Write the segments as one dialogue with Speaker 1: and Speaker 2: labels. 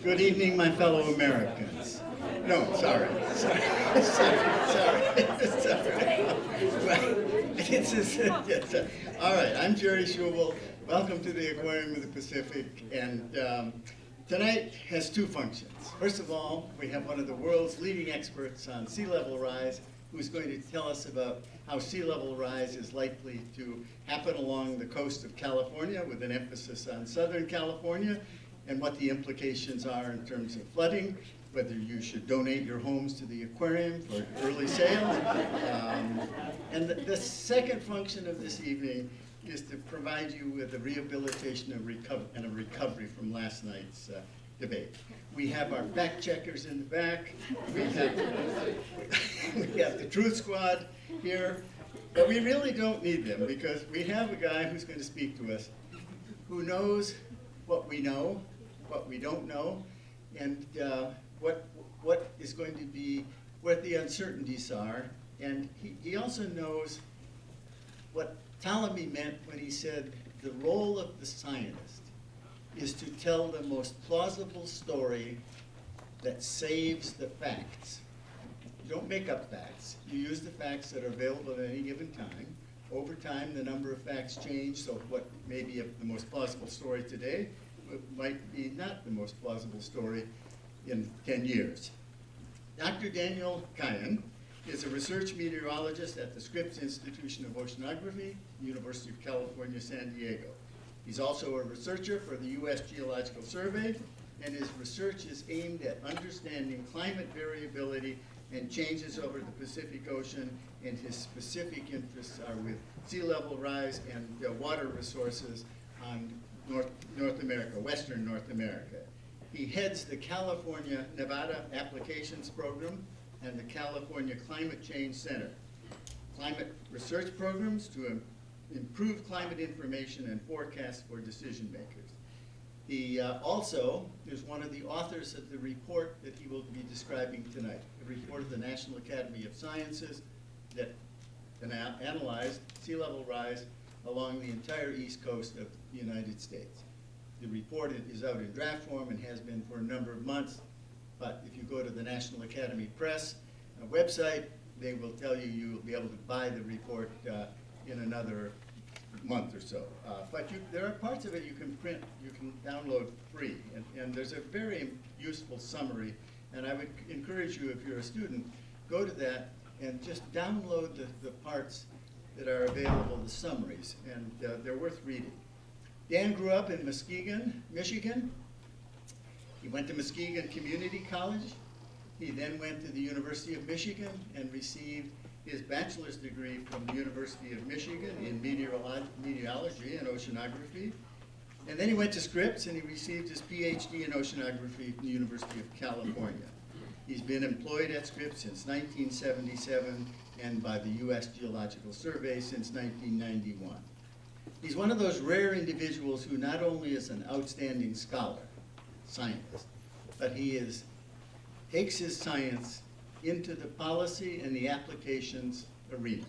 Speaker 1: Good evening, my fellow Americans. No, sorry. Sorry. All right, I'm Jerry Schubel. Welcome to the Aquarium of the Pacific. And tonight has two functions. First of all, we have one of the world's leading experts on sea level rise who's going to tell us about how sea level rise is likely to happen along the coast of California with an emphasis on Southern California, and what the implications are in terms of flooding, whether you should donate your homes to the aquarium for early sale. And the second function of this evening is to provide you with a rehabilitation and a recovery from last night's debate. We have our fact checkers in the back. We have the Truth Squad here. But we really don't need them because we have a guy who's going to speak to us who knows what we know, what we don't know, and what is going to be, what the uncertainties are. And he also knows what Ptolemy meant when he said the role of the scientist is to tell the most plausible story that saves the facts. You don't make up facts. You use the facts that are available at any given time. Over time, the number of facts change, so what may be the most plausible story today might be not the most plausible story in 10 years. Dr. Daniel Cayan is a research meteorologist at the Scripps Institution of Oceanography, University of California, San Diego. He's also a researcher for the U.S. Geological Survey, and his research is aimed at understanding climate variability and changes over the Pacific Ocean, and his specific interests are with sea level rise and water resources on North America, Western North America. He heads the California Nevada Applications Program and the California Climate Change Center, climate research programs to improve climate information and forecasts for decision makers. He also is one of the authors of the report that he will be describing tonight, the report of the National Academy of Sciences that analyzed sea level rise along the entire east coast of the United States. The report is out in draft form and has been for a number of months, but if you go to the National Academy Press website, they will tell you you will be able to buy the report in another month or so. But there are parts of it you can print, you can download free, and there's a very useful summary, and I would encourage you, if you're a student, go to that and just download the parts that are available, the summaries, and they're worth reading. Dan grew up in Muskegon, Michigan. He went to Muskegon Community College. He then went to the University of Michigan and received his bachelor's degree from the University of Michigan in meteorology and oceanography. And then he went to Scripps and he received his PhD in oceanography from the University of California. He's been employed at Scripps since 1977 and by the U.S. Geological Survey since 1991. He's one of those rare individuals who not only is an outstanding scholar, scientist, but he takes his science into the policy and the applications arena.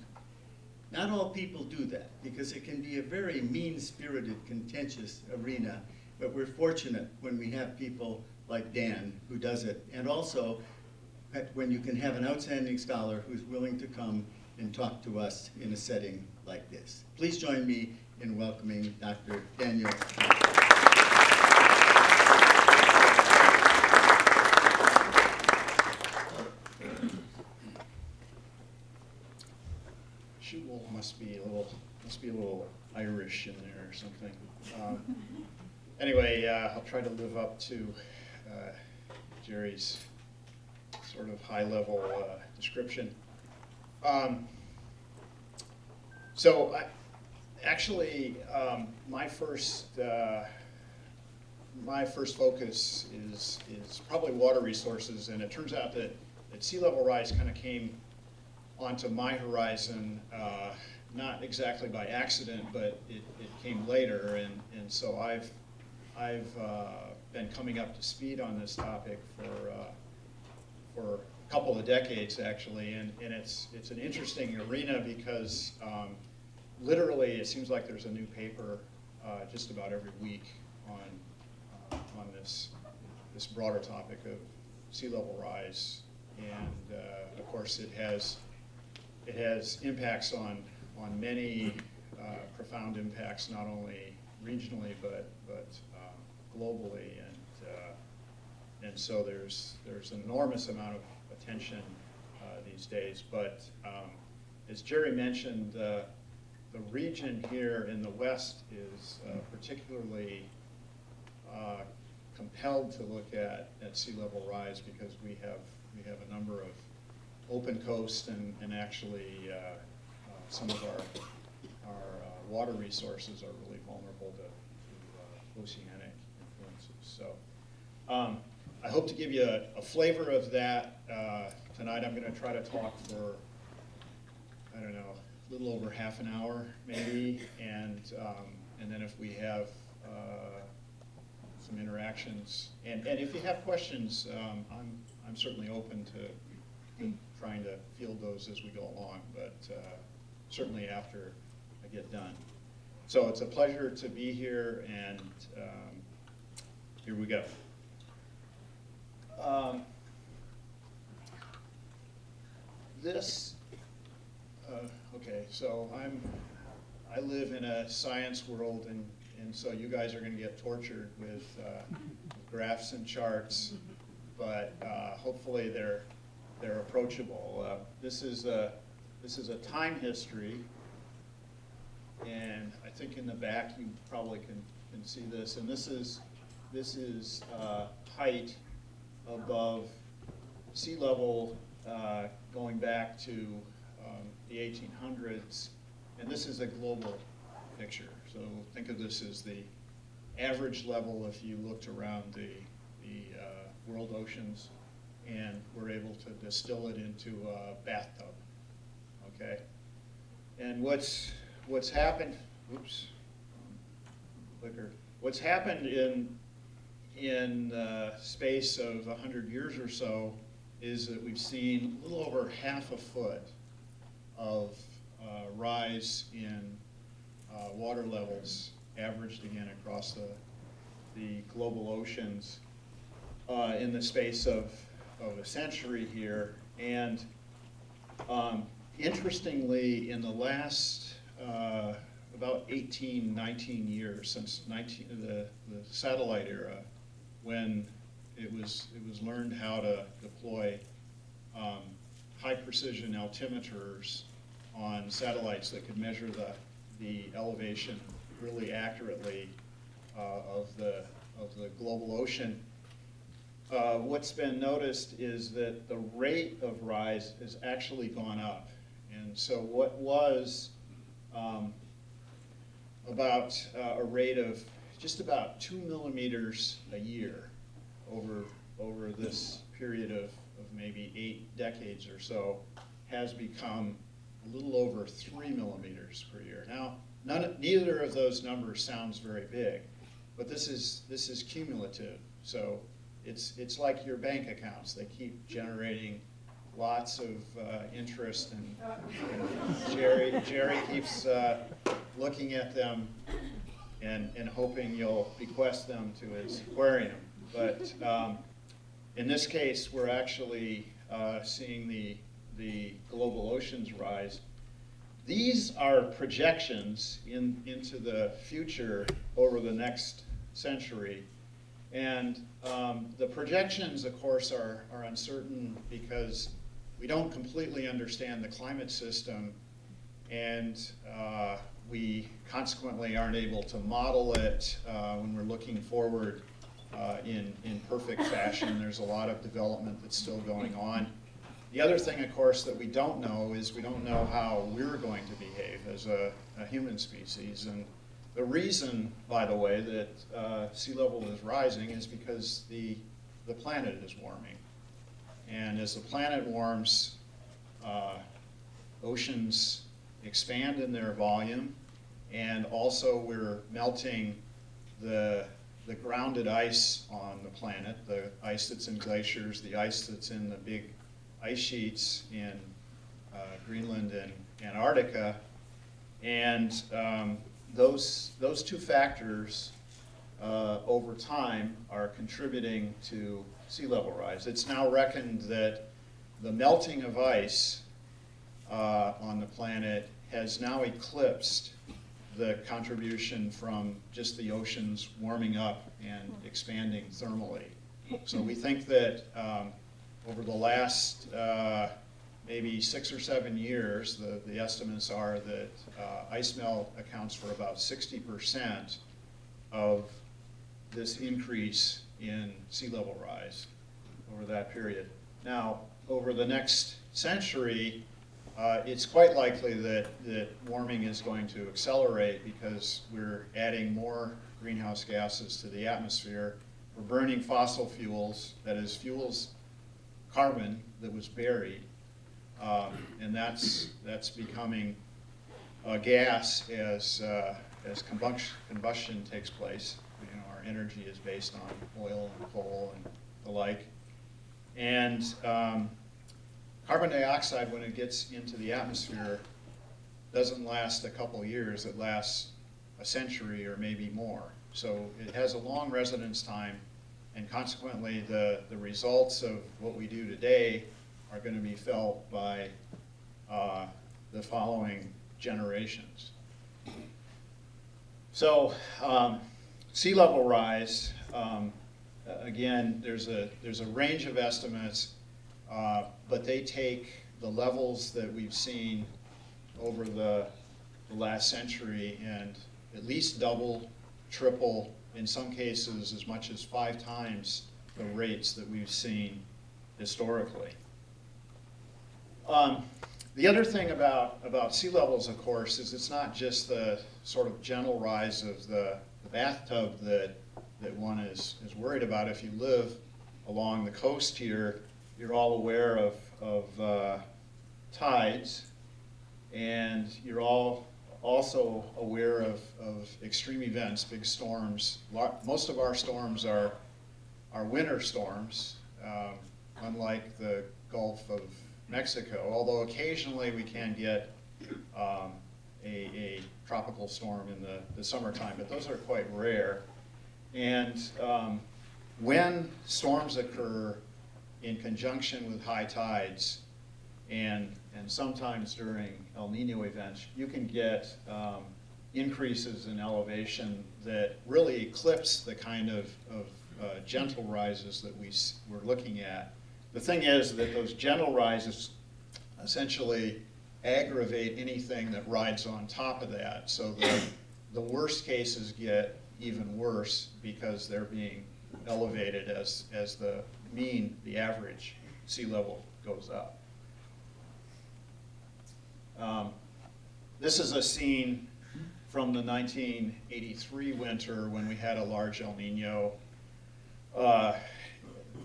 Speaker 1: Not all people do that because it can be a very mean-spirited, contentious arena, but we're fortunate when we have people like Dan who does it, and also when you can have an outstanding scholar who's willing to come and talk to us in a setting like this. Please join me in welcoming Dr. Daniel.
Speaker 2: Schubel must be a little Irish in there or something. Anyway, I'll try to live up to Jerry's sort of high-level description. My first focus is probably water resources, and it turns out that sea level rise kind of came onto my horizon, not exactly by accident, but it came later, and so I've been coming up to speed on this topic for a couple of decades actually, and it's an interesting arena because literally it seems like there's a new paper just about every week on this this broader topic of sea level rise. And of course it has impacts on many profound impacts, not only regionally but globally, and so there's an enormous amount of attention these days. But as Jerry mentioned, the region here in the West is particularly compelled to look at sea level rise, because we have a number of open coast and actually some of our water resources are really vulnerable to oceanic influences. So I hope to give you a flavor of that tonight. I'm going to try to talk for, I don't know, a little over half an hour maybe, and then if we have some interactions, and if you have questions, I'm certainly open to trying to field those as we go along, but certainly after I get done. So it's a pleasure to be here, and here we go. Okay, so I live in a science world, and so you guys are going to get tortured with graphs and charts, but hopefully they're approachable. This is a time history, and I think in the back you probably can see this. And this is height above sea level going back to the 1800s, and this is a global picture. So think of this as the average level if you looked around the world oceans, and we're able to distill it into a bathtub. Okay, and what's happened? Oops, clicker. What's happened in space of 100 years or so is that we've seen a little over half a foot of rise in water levels, averaged again across the global oceans in the space of a century here. And interestingly, in the last about 18, 19 years, since the satellite era, when it was learned how to deploy high precision altimeters on satellites that could measure the elevation really accurately of the global ocean. What's been noticed is that the rate of rise has actually gone up. And so what was about a rate of just about 2 millimeters a year over this period of maybe 8 decades or so has become a little over 3 millimeters per year. Now, neither of those numbers sounds very big, but this is cumulative. So it's like your bank accounts. They keep generating lots of interest, and Jerry keeps looking at them and hoping you'll bequest them to his aquarium. But in this case, we're actually seeing the global oceans rise. These are projections into the future over the next century. And the projections, of course, are uncertain because we don't completely understand the climate system, and we consequently aren't able to model it when we're looking forward in perfect fashion. There's a lot of development that's still going on. The other thing, of course, that we don't know is we don't know how we're going to behave as a human species. And the reason, by the way, that sea level is rising is because the planet is warming. And as the planet warms, oceans expand in their volume, and also we're melting the grounded ice on the planet, the ice that's in glaciers, the ice that's in the big ice sheets in Greenland and Antarctica. And those two factors over time are contributing to sea level rise. It's now reckoned that the melting of ice on the planet has now eclipsed the contribution from just the oceans warming up and expanding thermally. So we think that over the last maybe 6 or 7 years, the estimates are that ice melt accounts for about 60% of this increase in sea level rise over that period. Now, over the next century, it's quite likely that warming is going to accelerate because we're adding more greenhouse gases to the atmosphere. We're burning fossil fuels, that is, fuels carbon that was buried, and that's becoming a gas as combustion takes place. You know, our energy is based on oil and coal and the like. And carbon dioxide, when it gets into the atmosphere, doesn't last a couple years. It lasts a century or maybe more. So it has a long residence time, and consequently the results of what we do today are going to be felt by the following generations. So sea level rise, again, there's a range of estimates, but they take the levels that we've seen over the last century and at least double, triple, in some cases as much as 5 times the rates that we've seen historically. The other thing about sea levels, of course, is it's not just the sort of gentle rise of the bathtub that one is worried about. If you live along the coast here, you're all aware of tides, and you're all also aware of extreme events, big storms. Most of our storms are winter storms, unlike the Gulf of Mexico, although occasionally we can get a tropical storm in the summertime, but those are quite rare. And when storms occur in conjunction with high tides, and sometimes during El Nino events, you can get increases in elevation that really eclipse the kind of gentle rises that we're looking at. The thing is that those gentle rises essentially aggravate anything that rides on top of that. So the worst cases get even worse because they're being elevated as the mean, the average sea level goes up. This is a scene from the 1983 winter when we had a large El Nino,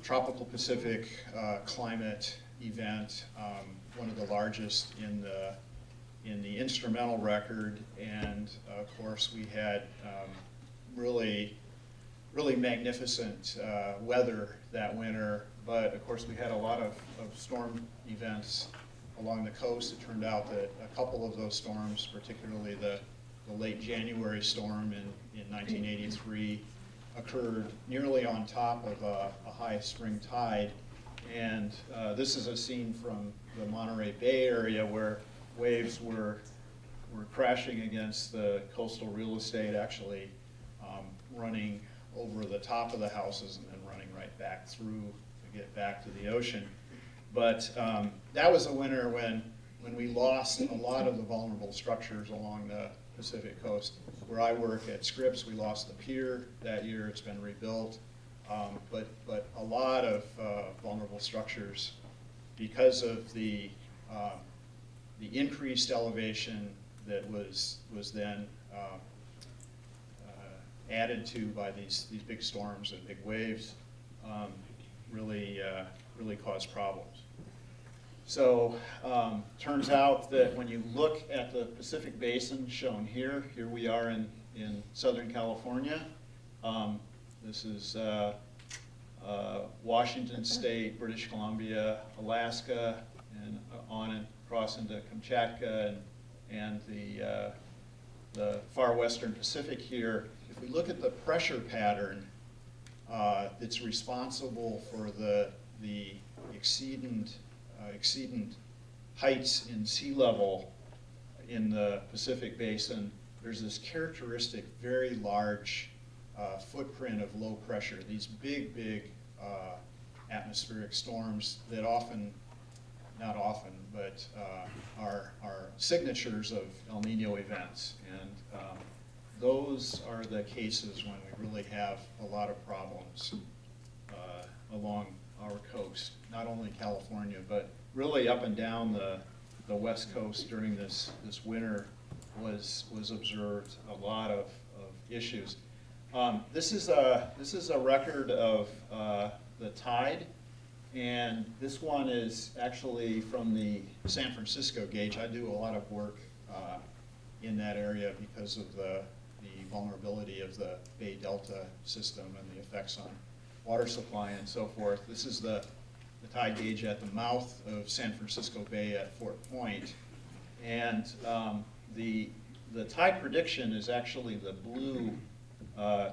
Speaker 2: tropical Pacific climate event, one of the largest in the instrumental record, and of course we had really magnificent weather that winter, but of course we had a lot of storm events along the coast. It turned out that a couple of those storms, particularly the late January storm in 1983, occurred nearly on top of a high spring tide. And this is a scene from the Monterey Bay area where waves were crashing against the coastal real estate, actually running over the top of the houses and then running right back through to get back to the ocean. But that was a winter when we lost a lot of the vulnerable structures along the Pacific coast. Where I work at Scripps, we lost the pier that year. It's been rebuilt. But a lot of vulnerable structures because of the increased elevation that was then added to by these big storms and big waves, really caused problems. So turns out that when you look at the Pacific Basin shown here we are in Southern California. This is Washington State, British Columbia, Alaska, and on and across into Kamchatka and the far western Pacific here. If if we look at the pressure pattern that's responsible for the exceedant heights in sea level in the Pacific Basin, there's this characteristic very large footprint of low pressure, these big atmospheric storms that often, not often, but are signatures of El Nino events. And those are the cases when we really have a lot of problems along our coast, not only California, but really up and down the West Coast during this winter was observed a lot of issues. This is a record of the tide, and this one is actually from the San Francisco gauge. I do a lot of work in that area because of the vulnerability of the Bay Delta system and the effects on water supply and so forth. This is the tide gauge at the mouth of San Francisco Bay at Fort Point, and the tide prediction is actually the blue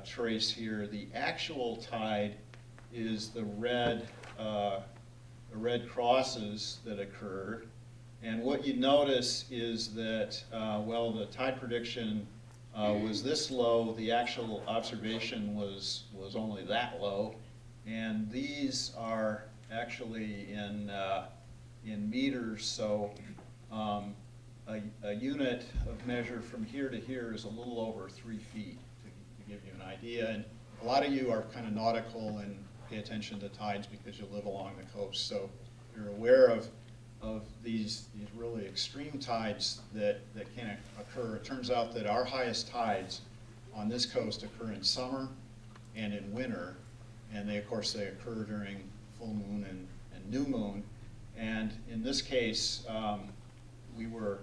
Speaker 2: trace here. The actual tide is the red crosses that occur. And what you notice is that, well, the tide prediction was this low, the actual observation was only that low. And these are actually in meters, so a unit of measure from here to here is a little over 3 feet, to give you an idea. And a lot of you are kind of nautical and pay attention to tides because you live along the coast, so you're aware of these really extreme tides that can occur. It turns out that our highest tides on this coast occur in summer and in winter, and of course they occur during full moon and new moon. And in this case, we were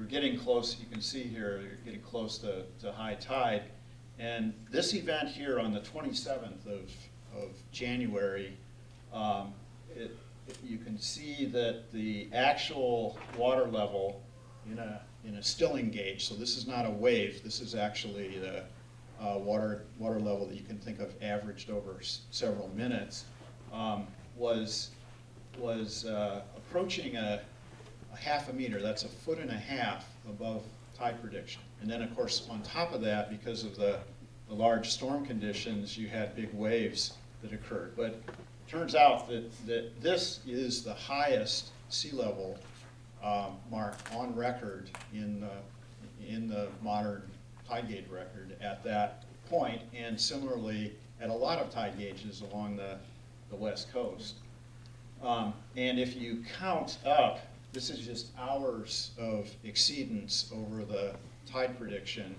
Speaker 2: getting close. You can see here, you're getting close to high tide. And this event here on the 27th of January, you can see that the actual water level in a stilling gauge, so this is not a wave, this is actually the water level that you can think of averaged over several minutes, was approaching a half a meter. That's 1.5 feet above tide prediction. And then of course on top of that, because of the large storm conditions, you had big waves that occurred. But it turns out that this is the highest sea level mark on record in the modern tide gauge record at that point, and similarly at a lot of tide gauges along the West Coast. And if you count up, this is just hours of exceedance over the tide prediction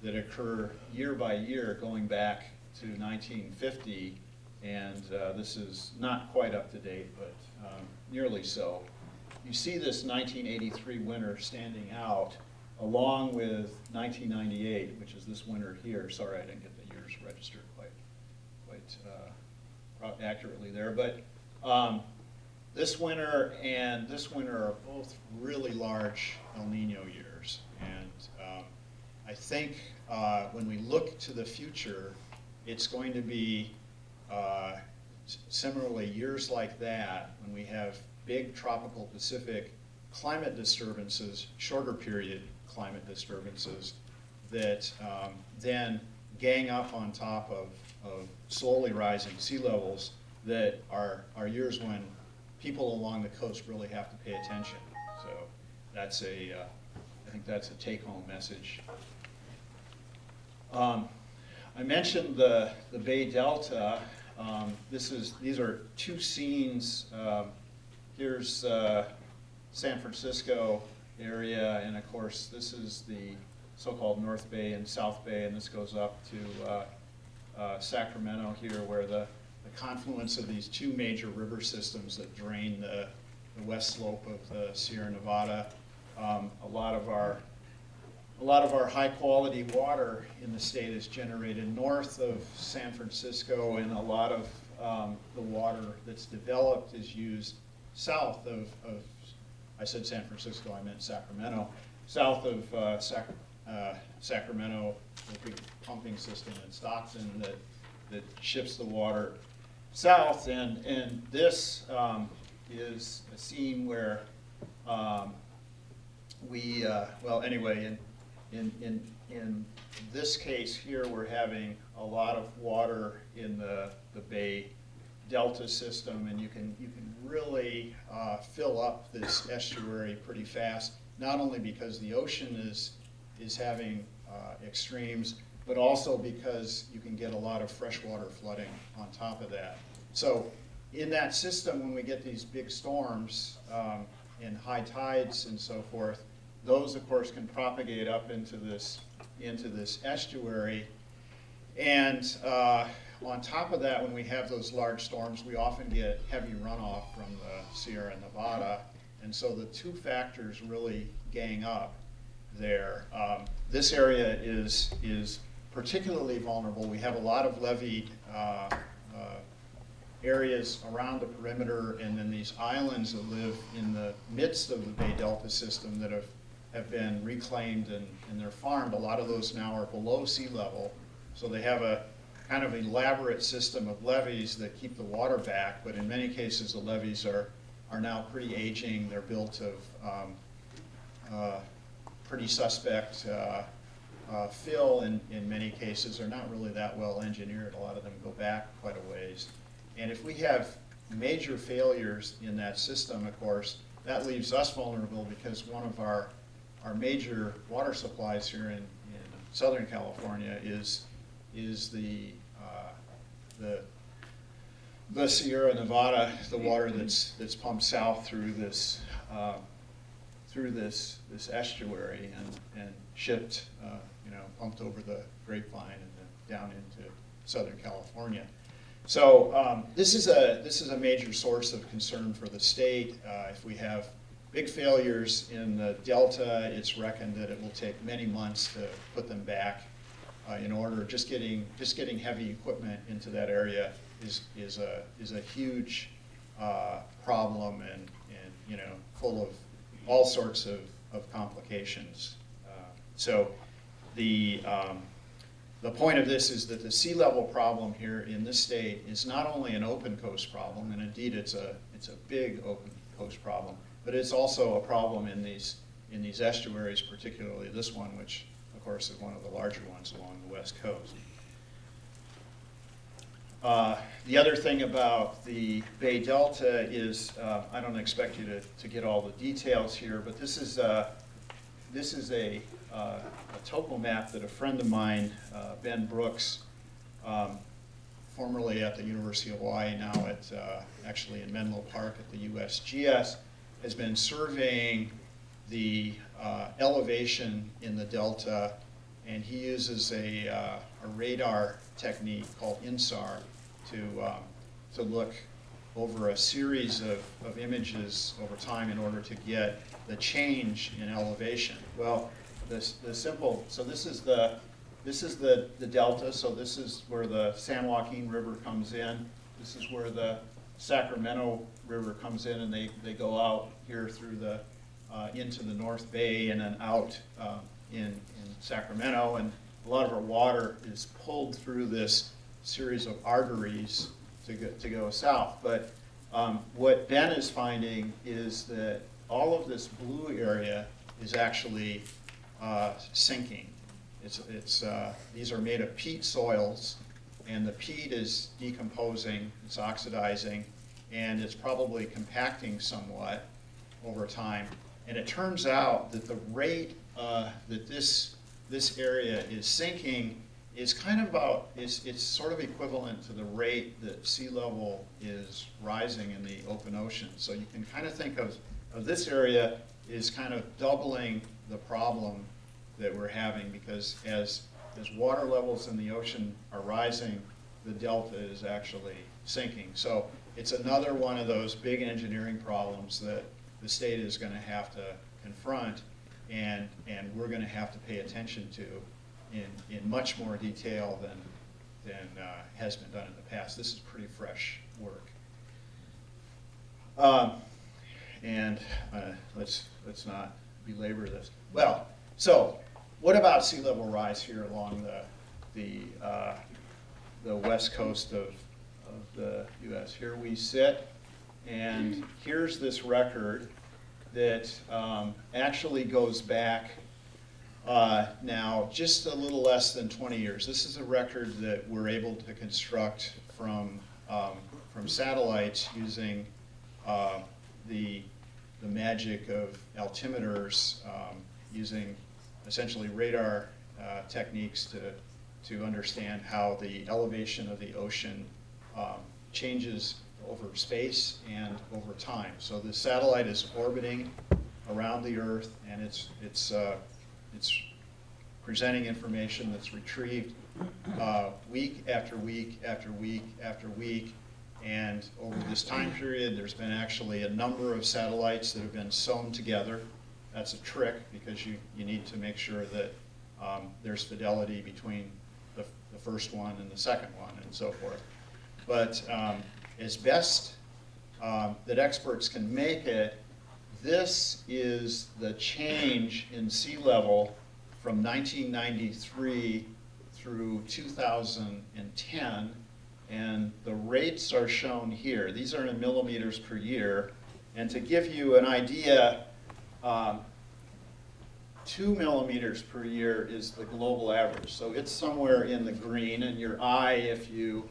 Speaker 2: that occur year by year going back to 1950, and this is not quite up to date, but nearly so. You see this 1983 winter standing out along with 1998, which is this winter here. Sorry, I didn't get the years registered quite accurately there, but this winter and this winter are both really large El Nino years, and I think when we look to the future, it's going to be similarly years like that when we have big tropical Pacific climate disturbances, shorter period climate disturbances that then gang up on top of slowly rising sea levels, that are years when people along the coast really have to pay attention. So that's I think that's a take-home message. I mentioned the Bay Delta. These are two scenes. Here's San Francisco area, and of course this is the so-called North Bay and South Bay, and this goes up to Sacramento here, where the confluence of these two major river systems that drain the west slope of the Sierra Nevada. A lot of our high-quality water in the state is generated north of San Francisco, and a lot of the water that's developed is used south of I said San Francisco, I meant Sacramento, south of Sacramento, the big pumping system in Stockton that ships the water south. And this is a scene where well, anyway, in this case here, we're having a lot of water in the Bay Delta system, and you can really fill up this estuary pretty fast, not only because the ocean is having extremes, but also because you can get a lot of freshwater flooding on top of that. So in that system, when we get these big storms and high tides and so forth, those of course can propagate up into this estuary. And on top of that, when we have those large storms, we often get heavy runoff from the Sierra Nevada. And so the two factors really gang up there. This area is particularly vulnerable. We have a lot of leveed areas around the perimeter, and then these islands that live in the midst of the Bay Delta system that have been reclaimed and they're farmed. A lot of those now are below sea level, so they have a kind of elaborate system of levees that keep the water back, but in many cases the levees are now pretty aging. They're built of pretty suspect fill in many cases. They're not really that well engineered. A lot of them go back quite a ways. And if we have major failures in that system, of course, that leaves us vulnerable, because one of our major water supplies here in Southern California is the Sierra Nevada, the water that's pumped south through this estuary and shipped, pumped over the Grapevine and then down into Southern California. So this is a major source of concern for the state. If we have big failures in the Delta, it's reckoned that it will take many months to put them back in order. Just getting heavy equipment into that area is a huge problem, and full of all sorts of complications. So the point of this is that the sea level problem here in this state is not only an open coast problem, and indeed it's a big open coast problem, but it's also a problem in these estuaries, particularly this one, which of course is one of the larger ones along the west coast. The other thing about the Bay Delta is, I don't expect you to get all the details here, but this is a topo map that a friend of mine, Ben Brooks, formerly at the University of Hawaii, now at actually in Menlo Park at the USGS, has been surveying the elevation in the Delta, and he uses a radar technique called INSAR to look over a series of images over time in order to get the change in elevation. Well, so this is the Delta, so this is where the San Joaquin River comes in. This is where the Sacramento River comes in, and they go out here through into the North Bay and then out in Sacramento, and a lot of our water is pulled through this series of arteries to go south. But what Ben is finding is that all of this blue area is actually sinking. These are made of peat soils, and the peat is decomposing, it's oxidizing, and it's probably compacting somewhat over time. And it turns out that the rate that this area is sinking is it's sort of equivalent to the rate that sea level is rising in the open ocean. So you can kind of think of this area is kind of doubling the problem that we're having, because as water levels in the ocean are rising, the Delta is actually sinking. So it's another one of those big engineering problems that the state is going to have to confront, and we're going to have to pay attention to in much more detail than has been done in the past. This is pretty fresh work. And let's not belabor this. Well, so what about sea level rise here along the west coast of the U.S.? Here we sit, and here's this record that actually goes back now just a little less than 20 years. This is a record that we're able to construct from satellites using the magic of altimeters, using essentially radar techniques to understand how the elevation of the ocean changes over space and over time. So the satellite is orbiting around the Earth, and it's presenting information that's retrieved week after week after week after week. And over this time period, there's been actually a number of satellites that have been sewn together. That's a trick, because you need to make sure that there's fidelity between the first one and the second one, and so forth. But as best that experts can make it, this is the change in sea level from 1993 through 2010, and the rates are shown here. These are in millimeters per year, and to give you an idea, 2 millimeters per year is the global average. So it's somewhere in the green, and your eye, if you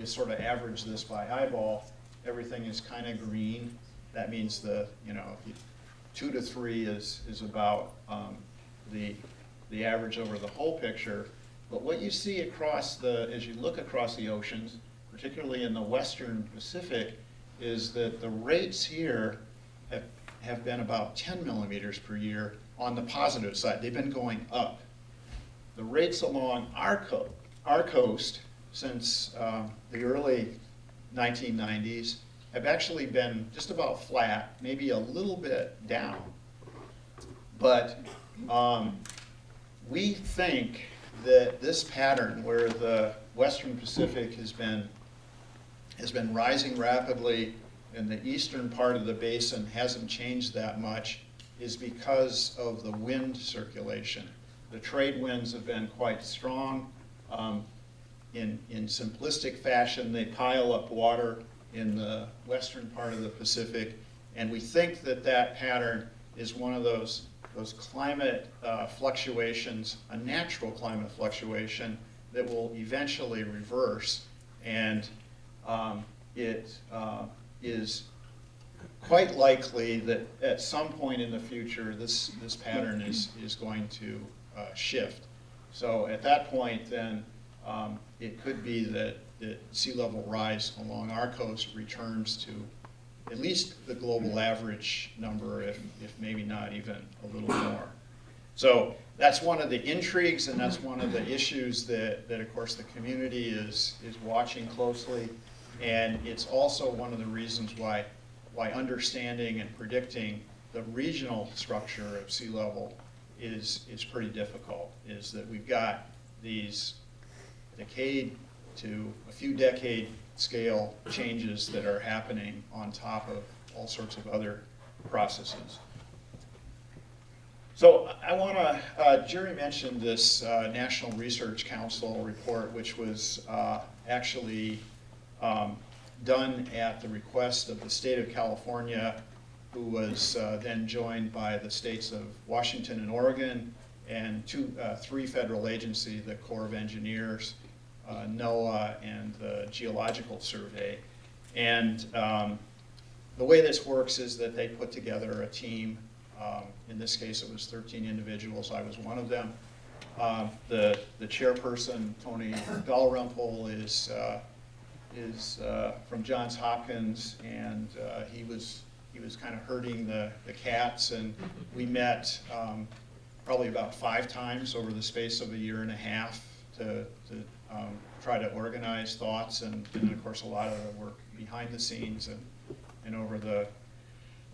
Speaker 2: sort of average this by eyeball, everything is kind of green. That means 2 to 3 is about the average over the whole picture. But what you see as you look across the oceans, particularly in the Western Pacific, is that the rates here have been about 10 millimeters per year on the positive side. They've been going up. The rates along our coast since the early 1990s have actually been just about flat, maybe a little bit down. But we think that this pattern, where the Western Pacific has been rising rapidly and the eastern part of the basin hasn't changed that much, is because of the wind circulation. The trade winds have been quite strong. In simplistic fashion, they pile up water in the western part of the Pacific, and we think that pattern is one of those climate fluctuations, a natural climate fluctuation that will eventually reverse, and it is quite likely that at some point in the future this pattern is going to shift. So at that point then it could be that sea level rise along our coast returns to at least the global average number, if maybe not even a little more. So that's one of the intrigues, and that's one of the issues that of course the community is watching closely, and it's also one of the reasons why understanding and predicting the regional structure of sea level is pretty difficult. Is that we've got these decade to a few decade scale changes that are happening on top of all sorts of other processes. So I want to, Jerry mentioned this National Research Council report, which was actually done at the request of the state of California, who was then joined by the states of Washington and Oregon, and three federal agencies, the Corps of Engineers, NOAA, and the Geological Survey. And the way this works is that they put together a team. In this case, it was 13 individuals. I was one of them. The chairperson, Tony Dalrymple, is from Johns Hopkins, and he was kind of herding the cats, and we met probably about 5 times over the space of a year and a half to try to organize thoughts, and of course a lot of the work behind the scenes and over the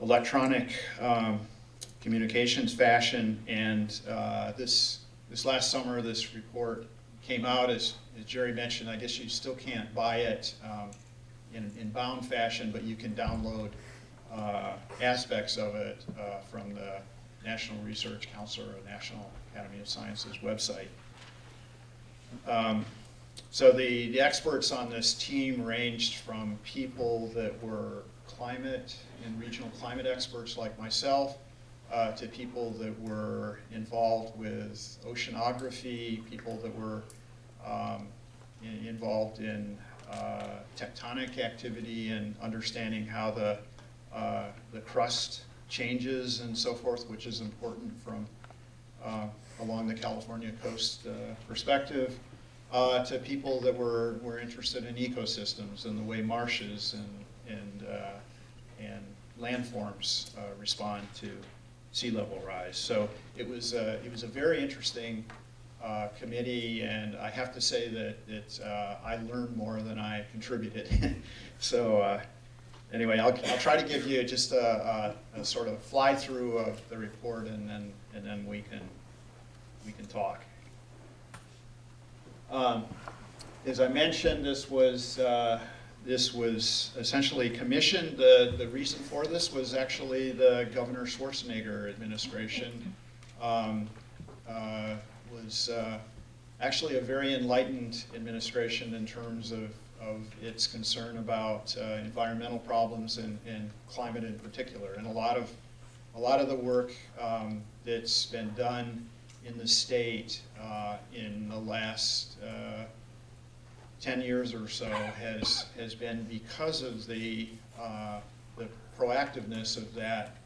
Speaker 2: electronic communications fashion. And this last summer, this report came out. As Jerry mentioned, I guess you still can't buy it in bound fashion, but you can download aspects of it from the National Research Council or National Academy of Sciences website. So the experts on this team ranged from people that were climate and regional climate experts like myself, to people that were involved with oceanography, people that were involved in tectonic activity and understanding how the crust changes and so forth, which is important from along the California coast perspective, to people that were interested in ecosystems and the way marshes and landforms respond to sea level rise. So it was a very interesting committee, and I have to say that I learned more than I contributed. So anyway, I'll try to give you just a sort of fly through of the report, and then we can talk. As I mentioned, this was essentially commissioned. The reason for this was actually the Governor Schwarzenegger administration was actually a very enlightened administration in terms of its concern about environmental problems and climate in particular. And a lot of the work that's been done in the state in the last 10 years or so has been because of the proactiveness of that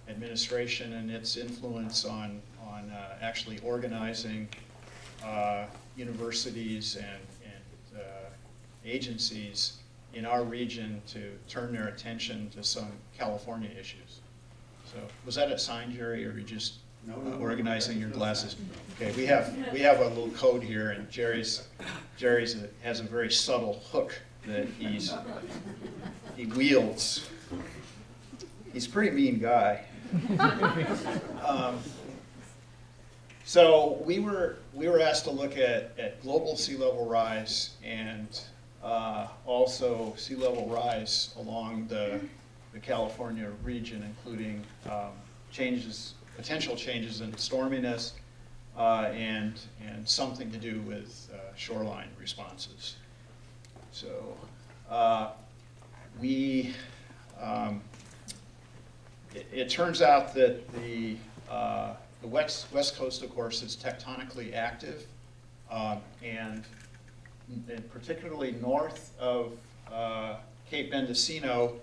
Speaker 2: administration and its influence on actually organizing universities and agencies in our region to turn their attention to some California issues. So was that a sign, Jerry, or are you just organizing your glasses? Okay, we have a little code here, and Jerry's has a very subtle hook that he wields. He's a pretty mean guy. So we were asked to look at global sea level rise and also sea level rise along the California region, including potential changes in storminess and something to do with shoreline responses. So it turns out that the West Coast, of course, is tectonically active, and particularly north of Cape Mendocino,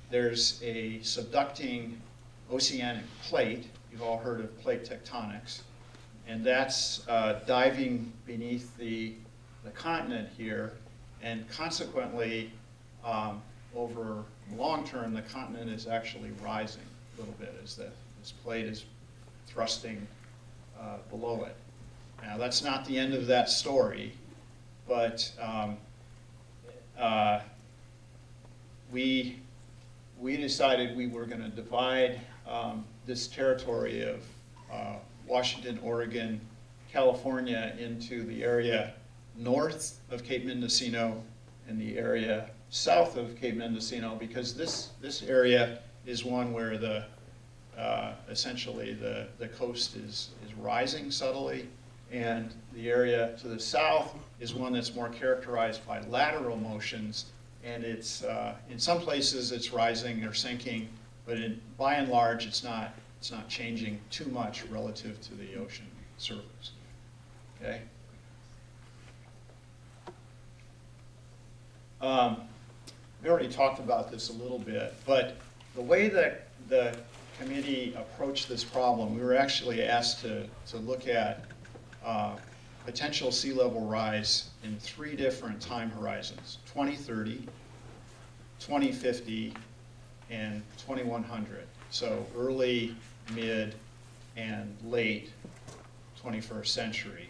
Speaker 2: there's a subducting oceanic plate. You've all heard of plate tectonics, and that's diving beneath the continent here, and consequently, over long term, the continent is actually rising a little bit as this plate is thrusting below it. Now, that's not the end of that story, but we decided we were going to divide this territory of Washington, Oregon, California into the area north of Cape Mendocino and the area south of Cape Mendocino, because this area is one where essentially the coast is rising subtly, and the area to the south is one that's more characterized by lateral motions, and it's in some places it's rising or sinking, but by and large it's not changing too much relative to the ocean surface. Okay. We already talked about this a little bit, but the way that the committee approached this problem, we were actually asked to look at potential sea level rise in 3 different time horizons: 2030, 2050, and 2100. So early, mid, and late 21st century.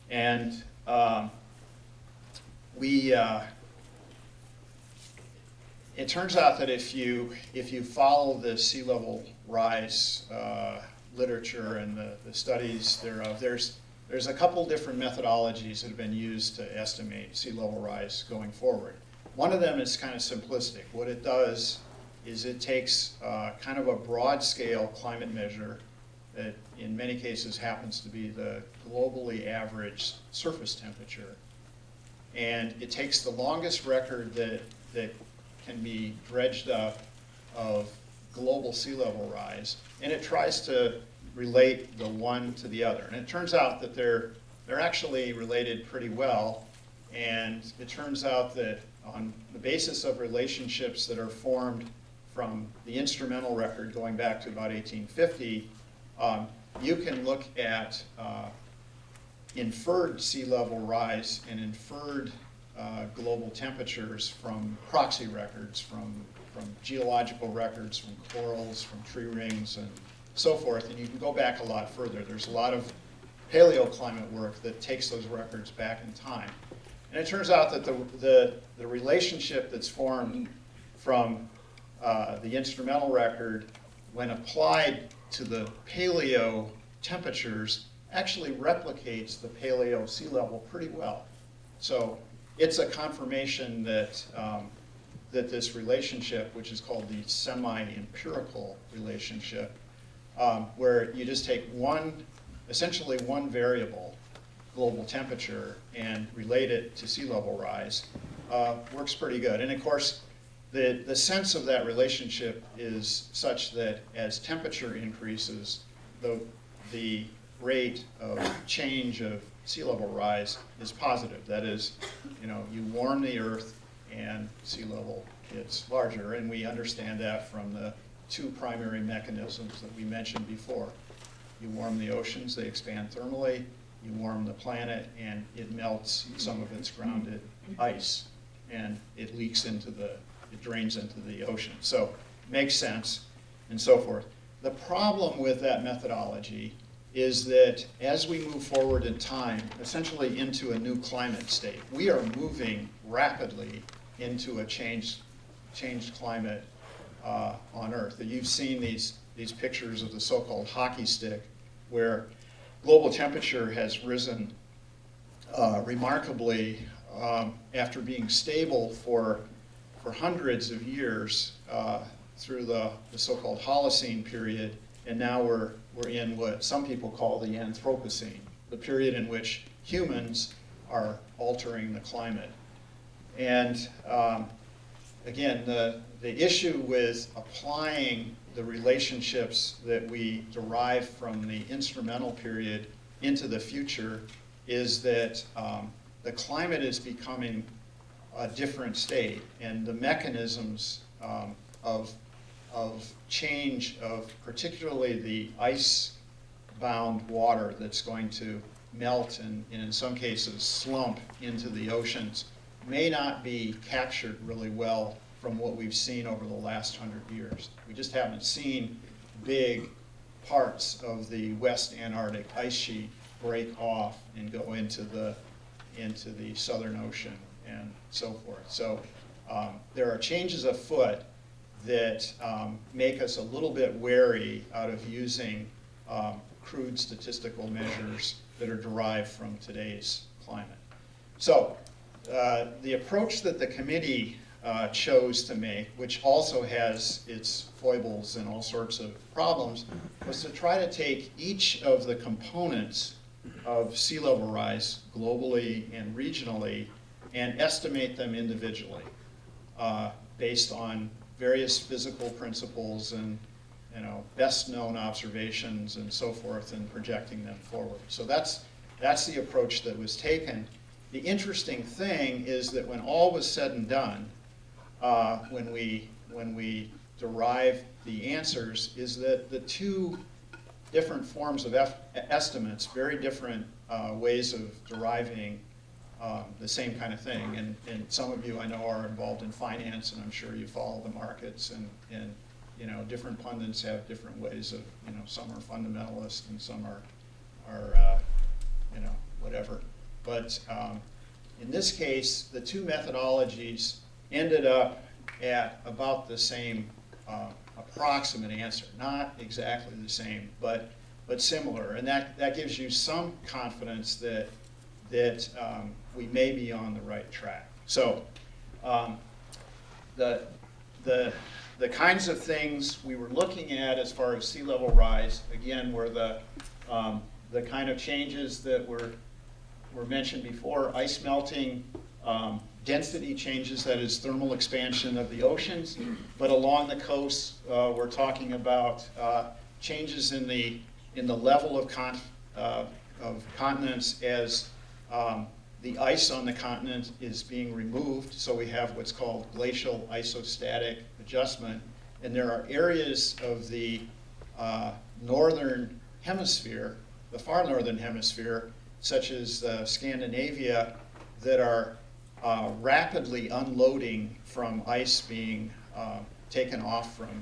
Speaker 2: And it turns out that if you follow the sea level rise literature and the studies thereof, there's a couple different methodologies that have been used to estimate sea level rise going forward. One of them is kind of simplistic. What it does is it takes kind of a broad scale climate measure that in many cases happens to be the globally average surface temperature. And it takes the longest record that can be dredged up of global sea level rise, and it tries to relate the one to the other. And it turns out that they're actually related pretty well, and it turns out that on the basis of relationships that are formed from the instrumental record going back to about 1850, you can look at inferred sea level rise and inferred global temperatures from proxy records, from geological records, from corals, from tree rings, and so forth. And you can go back a lot further. There's a lot of paleoclimate work that takes those records back in time. And it turns out that the relationship that's formed from the instrumental record, when applied to the paleo temperatures, actually replicates the paleo sea level pretty well. So it's a confirmation that that this relationship, which is called the semi-empirical relationship, where you just take essentially one variable, global temperature, and relate it to sea level rise, works pretty good. And of course, the sense of that relationship is such that as temperature increases, the rate of change of sea level rise is positive. That is, you warm the Earth and sea level gets larger, and we understand that from the two primary mechanisms that we mentioned before. You warm the oceans, they expand thermally. You warm the planet, and it melts some of its grounded ice, and it leaks it drains into the ocean. So makes sense, and so forth. The problem with that methodology is that as we move forward in time, essentially into a new climate state, we are moving rapidly into a changed climate on Earth. And you've seen these pictures of the so-called hockey stick, where global temperature has risen remarkably after being stable for hundreds of years through the so-called Holocene period, and now we're in what some people call the Anthropocene, the period in which humans are altering the climate. And again, the issue with applying the relationships that we derive from the instrumental period into the future is that the climate is becoming a different state, and the mechanisms of change of particularly the ice-bound water that's going to melt and in some cases slump into the oceans may not be captured really well from what we've seen over the last 100 years. We just haven't seen big parts of the West Antarctic ice sheet break off and go into the Southern Ocean and so forth. So there are changes afoot that make us a little bit wary out of using crude statistical measures that are derived from today's climate. So the approach that the committee chose to make, which also has its foibles and all sorts of problems, was to try to take each of the components of sea level rise globally and regionally and estimate them individually based on various physical principles and best known observations and so forth, and projecting them forward. So that's the approach that was taken. The interesting thing is that when all was said and done, when we derive the answers, is that the two different forms of estimates, very different ways of deriving the same kind of thing. And some of you I know are involved in finance, and I'm sure you follow the markets, and different pundits have different ways of, some are fundamentalist and some are whatever. But in this case, the two methodologies ended up at about the same approximate answer. Not exactly the same, but similar. And that gives you some confidence that we may be on the right track. So the the kinds of things we were looking at as far as sea level rise, again, were the kind of changes that were mentioned before: ice melting, density changes, that is thermal expansion of the oceans. But along the coast, we're talking about changes in the level of continents as the ice on the continent is being removed. So we have what's called glacial isostatic adjustment. And there are areas of the northern hemisphere, the far northern hemisphere, such as Scandinavia, that are rapidly unloading from ice being taken off from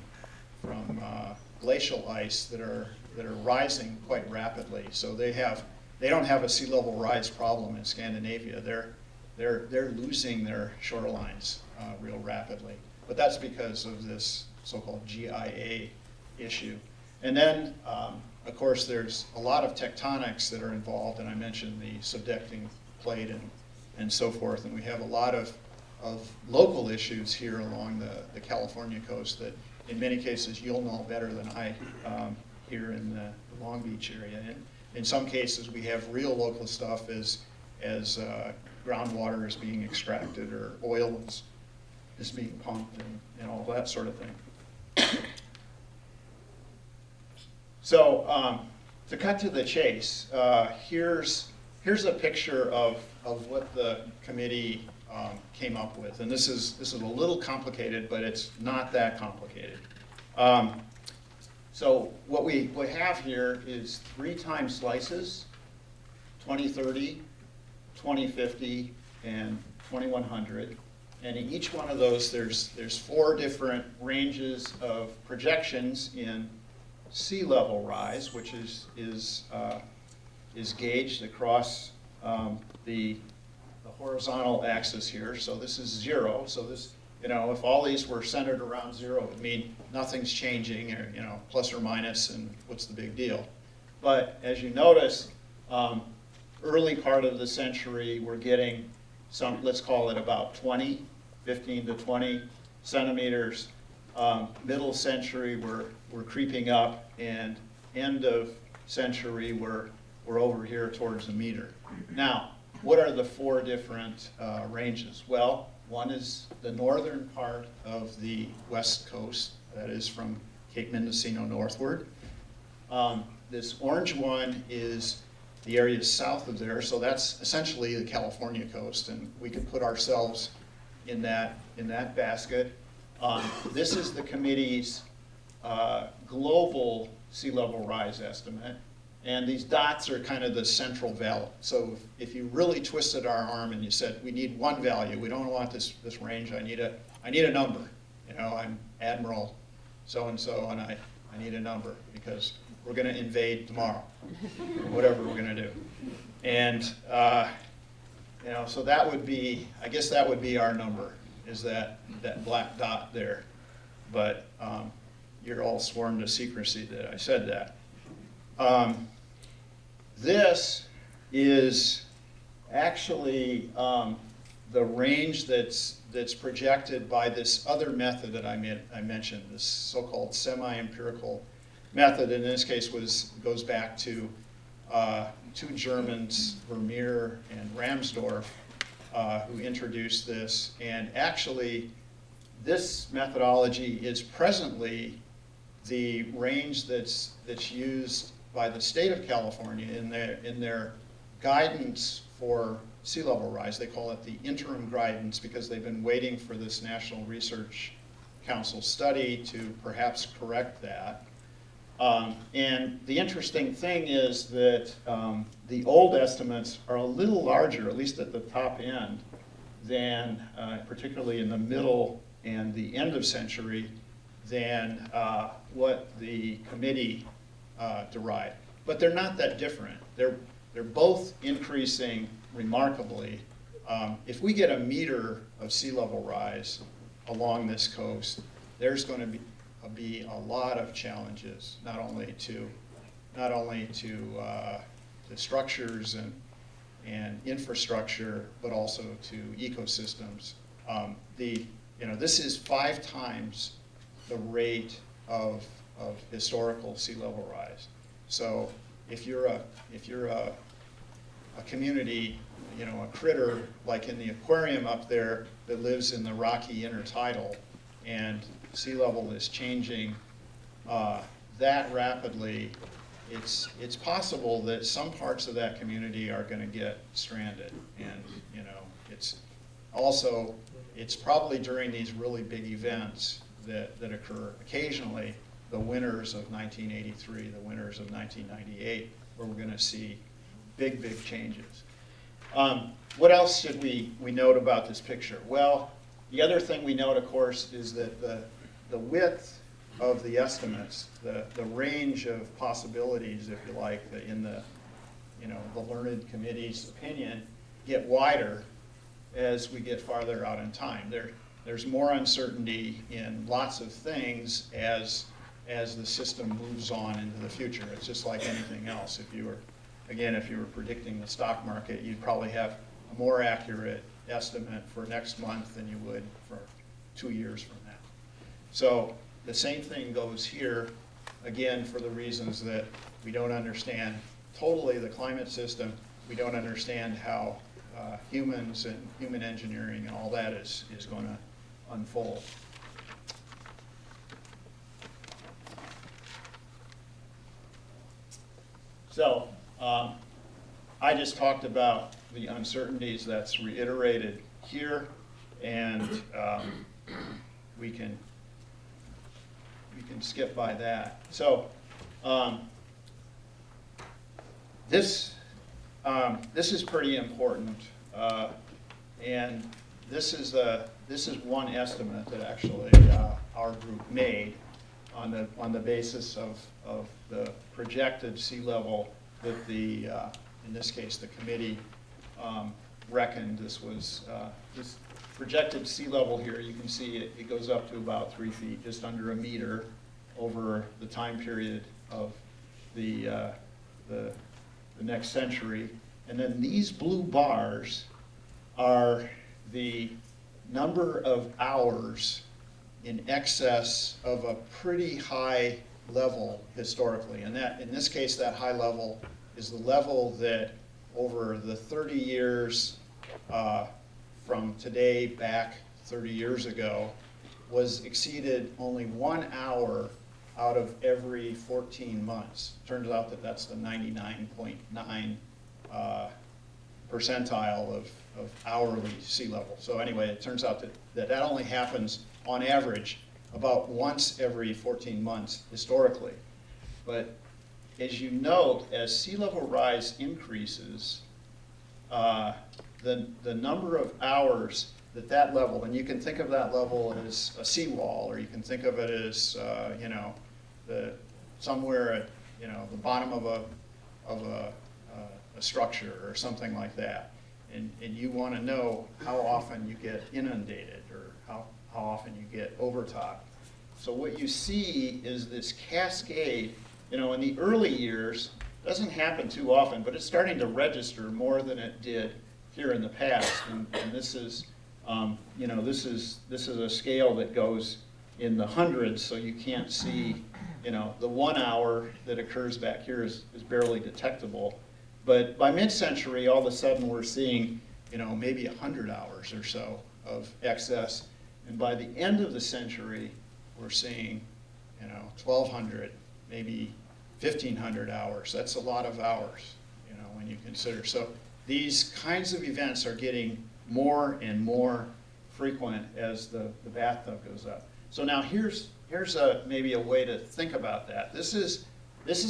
Speaker 2: glacial ice that are rising quite rapidly. So they don't have a sea level rise problem in Scandinavia. They're losing their shorelines real rapidly. But that's because of this so-called GIA issue. And then, of course, there's a lot of tectonics that are involved, and I mentioned the subducting plate and so forth. And we have a lot of local issues here along the California coast that in many cases you'll know better than I here in the Long Beach area. And in some cases we have real local stuff as groundwater is being extracted or oil is being pumped and all that sort of thing. So to cut to the chase, here's a picture of what the committee came up with, and this is a little complicated, but it's not that complicated. So what we have here is 3 time slices: 2030, 2050, and 2100. And in each one of those, there's 4 different ranges of projections in sea level rise, which is gauged across the horizontal axis here. So this is 0. So this, if all these were centered around 0, it would mean nothing's changing, or plus or minus, and what's the big deal? But as you notice, early part of the century, we're getting some, let's call it about 15 to 20 centimeters. Middle century, we're creeping up, and end of century, we're over here towards a meter. Now, what are the 4 different ranges? Well, one is the northern part of the west coast, that is from Cape Mendocino northward. This orange one is the area south of there, so that's essentially the California coast, and we could put ourselves in that basket. This is the committee's global sea level rise estimate, and these dots are kind of the central value. So if you really twisted our arm and you said, we need one value, we don't want this range, I need a number. I'm Admiral so-and-so, and I need a number because we're going to invade tomorrow, or whatever we're going to do. And so that would be, I guess that would be our number, is that black dot there. But you're all sworn to secrecy that I said that. This is actually the range that's projected by this other method that I mentioned, this so-called semi-empirical method. In this case, goes back to 2 Germans, Vermeer and Ramsdorff, who introduced this. And actually, this methodology is presently the range that's used by the state of California in their guidance for sea level rise. They call it the interim guidance because they've been waiting for this National Research Council study to perhaps correct that. And the interesting thing is that the old estimates are a little larger, at least at the top end, than particularly in the middle and the end of century, than what the committee derived. But they're not that different. They're both increasing remarkably. If we get a meter of sea level rise along this coast, there's going to be a lot of challenges, not only to the structures and infrastructure, but also to ecosystems. This is 5 times the rate of historical sea level rise. So if you're a community, you know, a critter like in the aquarium up there that lives in the rocky intertidal, and sea level is changing that rapidly, it's possible that some parts of that community are going to get stranded. And you know, it's probably during these really big events that occur occasionally, the winters of 1983, the winters of 1998, where we're going to see big changes. What else should we note about this picture? Well, the other thing we note, of course, is that the width of the estimates, the range of possibilities, if you like, in the learned committee's opinion, get wider as we get farther out in time. There's more uncertainty in lots of things as the system moves on into the future. It's just like anything else. If you were predicting the stock market, you'd probably have a more accurate estimate for next month than you would for 2 years from now. So the same thing goes here, again, for the reasons that we don't understand totally the climate system. We don't understand how humans and human engineering and all that is going to unfold. So I just talked about the uncertainties. That's reiterated here, and we can skip by that. So this is pretty important, and this is one estimate that actually our group made on the basis of the projected sea level that in this case the committee reckoned. This was this projected sea level here. You can see it goes up to about 3 feet, just under a meter, over the time period of the next century. And then these blue bars are the number of hours in excess of a pretty high level historically. And that, in this case, that high level is the level that over the 30 years from today back 30 years ago was exceeded only 1 hour out of every 14 months. Turns out that that's the 99.9 percentile of hourly sea level. So anyway, it turns out that only happens on average about once every 14 months historically. But as you note, as sea level rise increases, the number of hours that level, and you can think of that level as a seawall, or you can think of it as somewhere at the bottom of a structure or something like that, and you want to know how often you get inundated or how often you get overtopped. So what you see is this cascade. In the early years, doesn't happen too often, but it's starting to register more than it did here in the past. And this is, this is a scale that goes in the hundreds, so you can't see, the 1 hour that occurs back here is barely detectable. But by mid-century, all of a sudden we're seeing, maybe 100 hours or so of excess. And by the end of the century, we're seeing, 1,200, maybe 1,500 hours. That's a lot of hours, when you consider. So these kinds of events are getting more and more frequent as the bathtub goes up. So now here's maybe a way to think about that. This is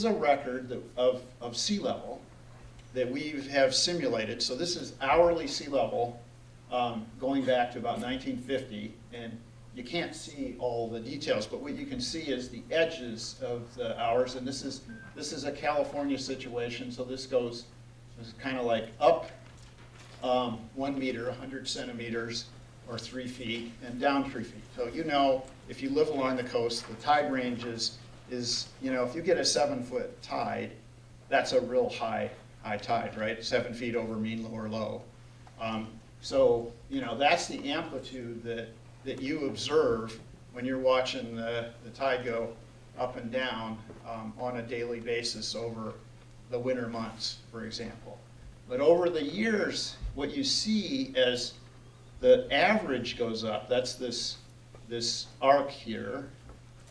Speaker 2: a record of sea level that we have simulated. So this is hourly sea level going back to about 1950, and you can't see all the details, but what you can see is the edges of the hours, and this is a California situation, so this is kind of like up 1 meter, 100 centimeters, or 3 feet, and down 3 feet. So if you live along the coast, the tide range is if you get a 7-foot tide, that's a real high tide, right? 7 feet over mean lower low. So that's the amplitude that you observe when you're watching the tide go up and down on a daily basis over the winter months, for example. But over the years, what you see as the average goes up, that's this arc here,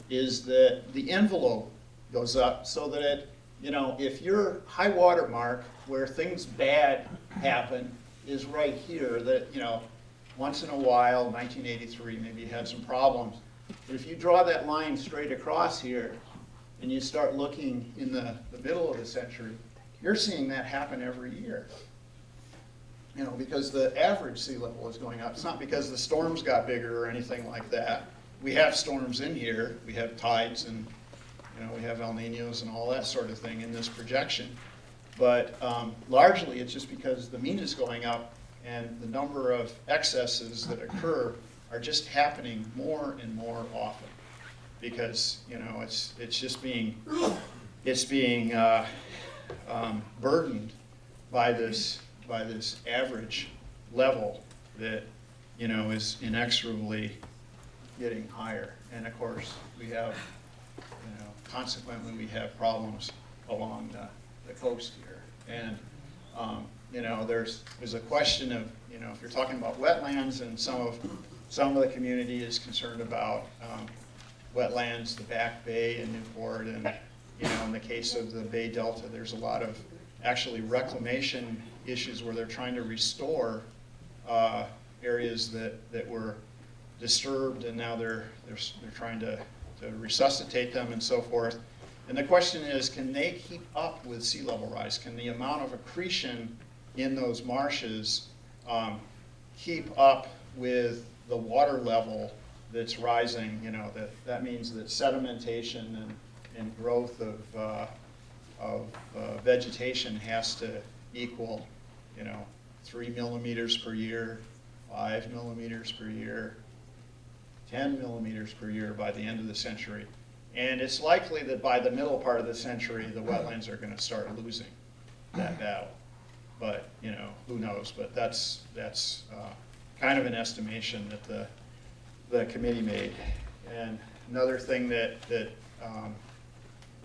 Speaker 2: is that the envelope goes up so that it, you know, if your high water mark where things bad happen is right here, that, you know, once in a while, 1983, maybe you had some problems. But if you draw that line straight across here and you start looking in the middle of the century, you're seeing that happen every year. You know, because the average sea level is going up. It's not because the storms got bigger or anything like that. We have storms in here. We have tides and, you know, we have El Niños and all that sort of thing in this projection. But largely it's just because the mean is going up and the number of excesses that occur are just happening more and more often. Because, you know, it's just being burdened by this average level that, you know, is inexorably getting higher. And of course, we have, you know, consequently we have problems along the coast here. And, you know, there's a question of, you know, if you're talking about wetlands, and some of the community is concerned about wetlands, the Back Bay in Newport, and, you know, in the case of the Bay Delta, there's a lot of actually reclamation issues where they're trying to restore areas that were disturbed, and now they're trying to resuscitate them and so forth. And the question is, can they keep up with sea level rise? Can the amount of accretion in those marshes keep up with the water level that's rising? You know, that means that sedimentation and growth of vegetation has to equal, you know, 3 millimeters per year, 5 millimeters per year, 10 millimeters per year by the end of the century. And it's likely that by the middle part of the century, the wetlands are going to start losing that battle. But, you know, who knows? But that's kind of an estimation that the committee made. And another thing that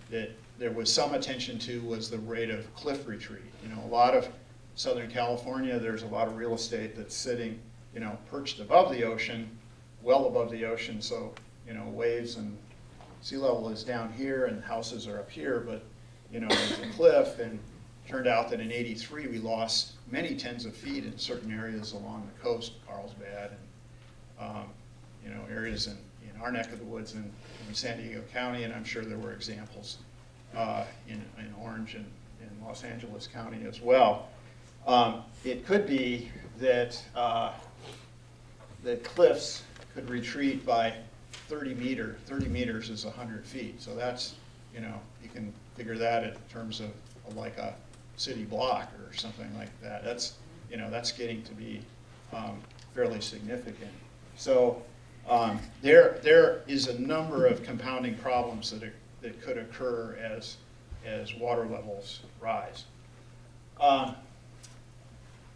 Speaker 2: there was some attention to was the rate of cliff retreat. You know, a lot of Southern California, there's a lot of real estate that's sitting, you know, perched above the ocean, well above the ocean. So, you know, waves and sea level is down here and houses are up here, but, you know, there's a cliff. And turned out that in '83 we lost many tens of feet in certain areas along the coast, Carlsbad, and you know, areas in our neck of the woods in San Diego County, and I'm sure there were examples in Orange and in Los Angeles County as well. It could be that that cliffs could retreat by 30 meters. 30 meters is 100 feet, so that's, you know, you can figure that in terms of like a city block or something like that. That's, you know, that's getting to be fairly significant. So there is a number of compounding problems that could occur as water levels rise.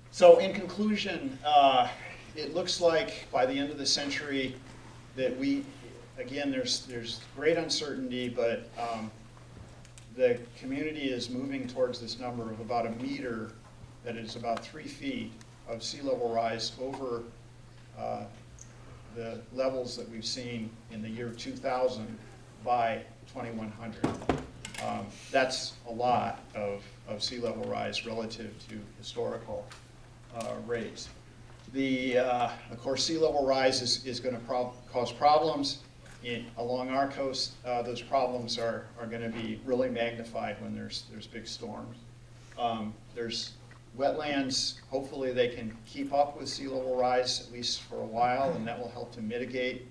Speaker 2: So in conclusion, it looks like by the end of the century that again, there's great uncertainty, but the community is moving towards this number of about 1 meter, that is about 3 feet of sea level rise over the levels that we've seen in the year 2000 by 2100. That's a lot of sea level rise relative to historical rates. Of course, sea level rise is going to cause problems. Along our coast, those problems are going to be really magnified when there's big storms. There's wetlands. Hopefully they can keep up with sea level rise at least for a while, and that will help to mitigate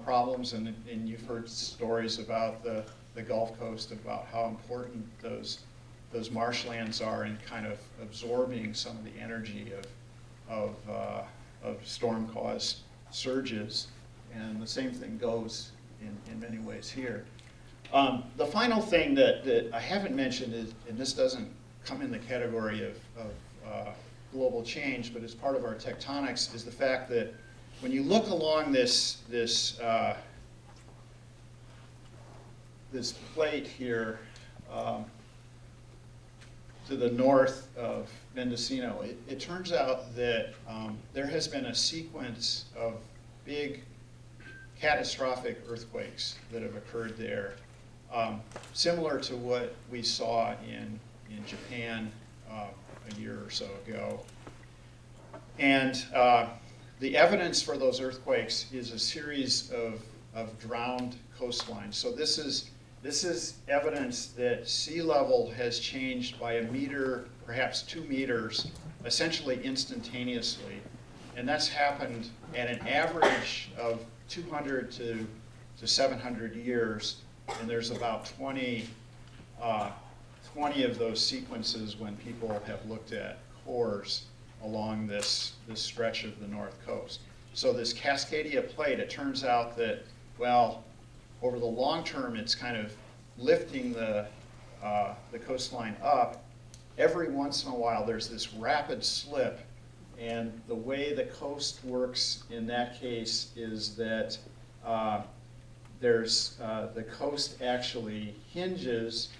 Speaker 2: problems. And you've heard stories about the Gulf Coast, about how important those marshlands are in kind of absorbing some of the energy of storm-caused surges. And the same thing goes in many ways here. The final thing that I haven't mentioned is, and this doesn't come in the category of global change, but as part of our tectonics, is the fact that when you look along this this plate here to the north of Mendocino, it turns out that there has been a sequence of big catastrophic earthquakes that have occurred there, similar to what we saw in Japan a year or so ago. And the evidence for those earthquakes is a series of drowned coastlines. So this is evidence that sea level has changed by a meter, perhaps 2 meters, essentially instantaneously. And that's happened at an average of 200 to 700 years. And there's about 20 of those sequences when people have looked at cores along this stretch of the north coast. So this Cascadia plate, it turns out that, well, over the long term, it's kind of lifting the coastline up. Every once in a while, there's this rapid slip, and the way the coast works in that case is that the coast actually hinges,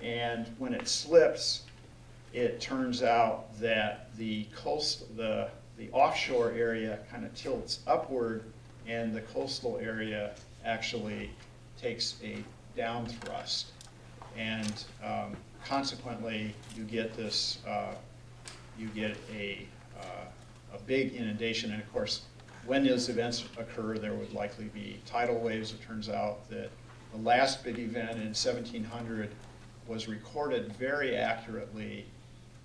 Speaker 2: and when it slips, it turns out that the offshore area kind of tilts upward, and the coastal area actually takes a down thrust. And consequently, you get this, you get a big inundation. And of course, when those events occur, there would likely be tidal waves. It turns out that the last big event in 1700 was recorded very accurately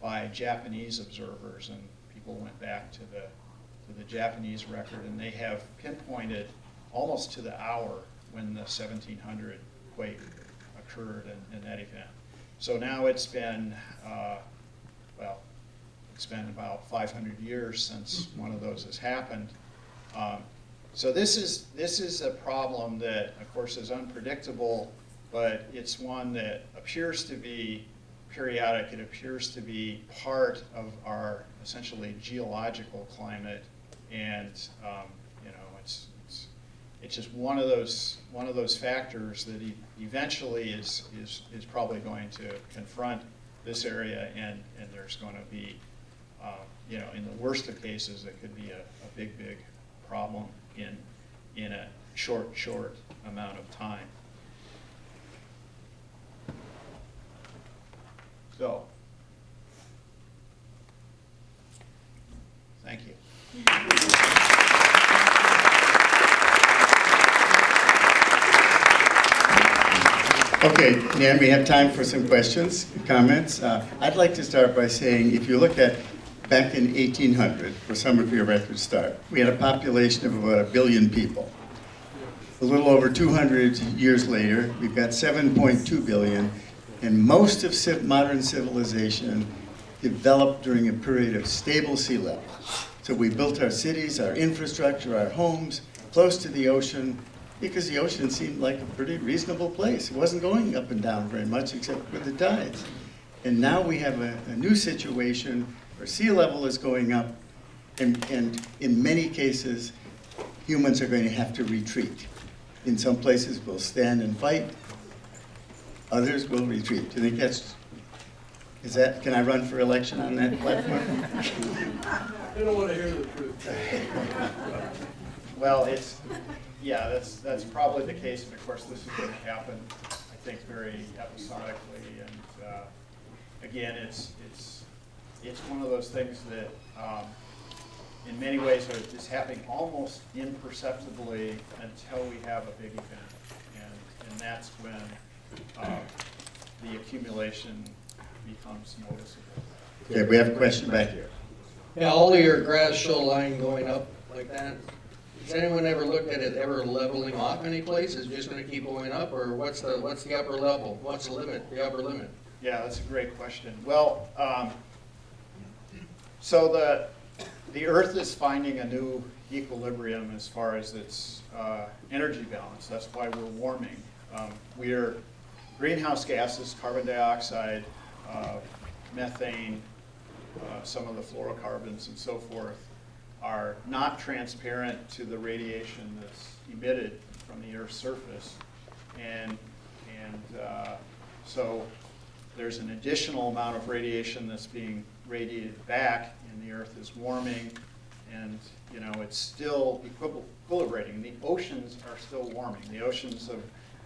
Speaker 2: by Japanese observers, and people went back to the Japanese record, and they have pinpointed almost to the hour when the 1700 quake occurred in that event. So now it's been, well, it's been about 500 years since one of those has happened. So this is a problem that, of course, is unpredictable, but it's one that appears to be periodic. It appears to be part of our essentially geological climate, and you know, it's just one of those factors that eventually is probably going to confront this area, and there's going to be, you know, in the worst of cases, it could be a big problem in a short amount of time. So, thank you.
Speaker 1: Okay, Nan, we have time for some questions, comments. I'd like to start by saying, if you look at back in 1800, where some of your records start, we had a population of about 1 billion people. A little over 200 years later, we've got 7.2 billion, and most of modern civilization developed during a period of stable sea level. So we built our cities, our infrastructure, our homes close to the ocean, because the ocean seemed like a pretty reasonable place. It wasn't going up and down very much except with the tides. And now we have a new situation where sea level is going up, and in many cases, humans are going to have to retreat. In some places, we'll stand and fight. Others will retreat. Do you think can I run for election on that platform?
Speaker 3: They don't want to hear the truth.
Speaker 2: Well, yeah, that's probably the case, and of course, this is going to happen, I think, very episodically, and again, it's one of those things that, in many ways, is happening almost imperceptibly until we have a big event, and that's when the accumulation becomes noticeable.
Speaker 1: Okay, we have a question back here.
Speaker 3: Yeah, all of your grass shoreline going up like that. Has anyone ever looked at it ever leveling off any place? Is it just going to keep going up, or what's the upper level? What's the limit? The upper limit?
Speaker 2: Yeah, that's a great question. Well, so the Earth is finding a new equilibrium as far as its energy balance. That's why we're warming. We're greenhouse gases, carbon dioxide, methane, some of the fluorocarbons and so forth, are not transparent to the radiation that's emitted from the Earth's surface, and And so there's an additional amount of radiation that's being radiated back, and the Earth is warming, and you know, it's still equilibrating. The oceans are still warming. The oceans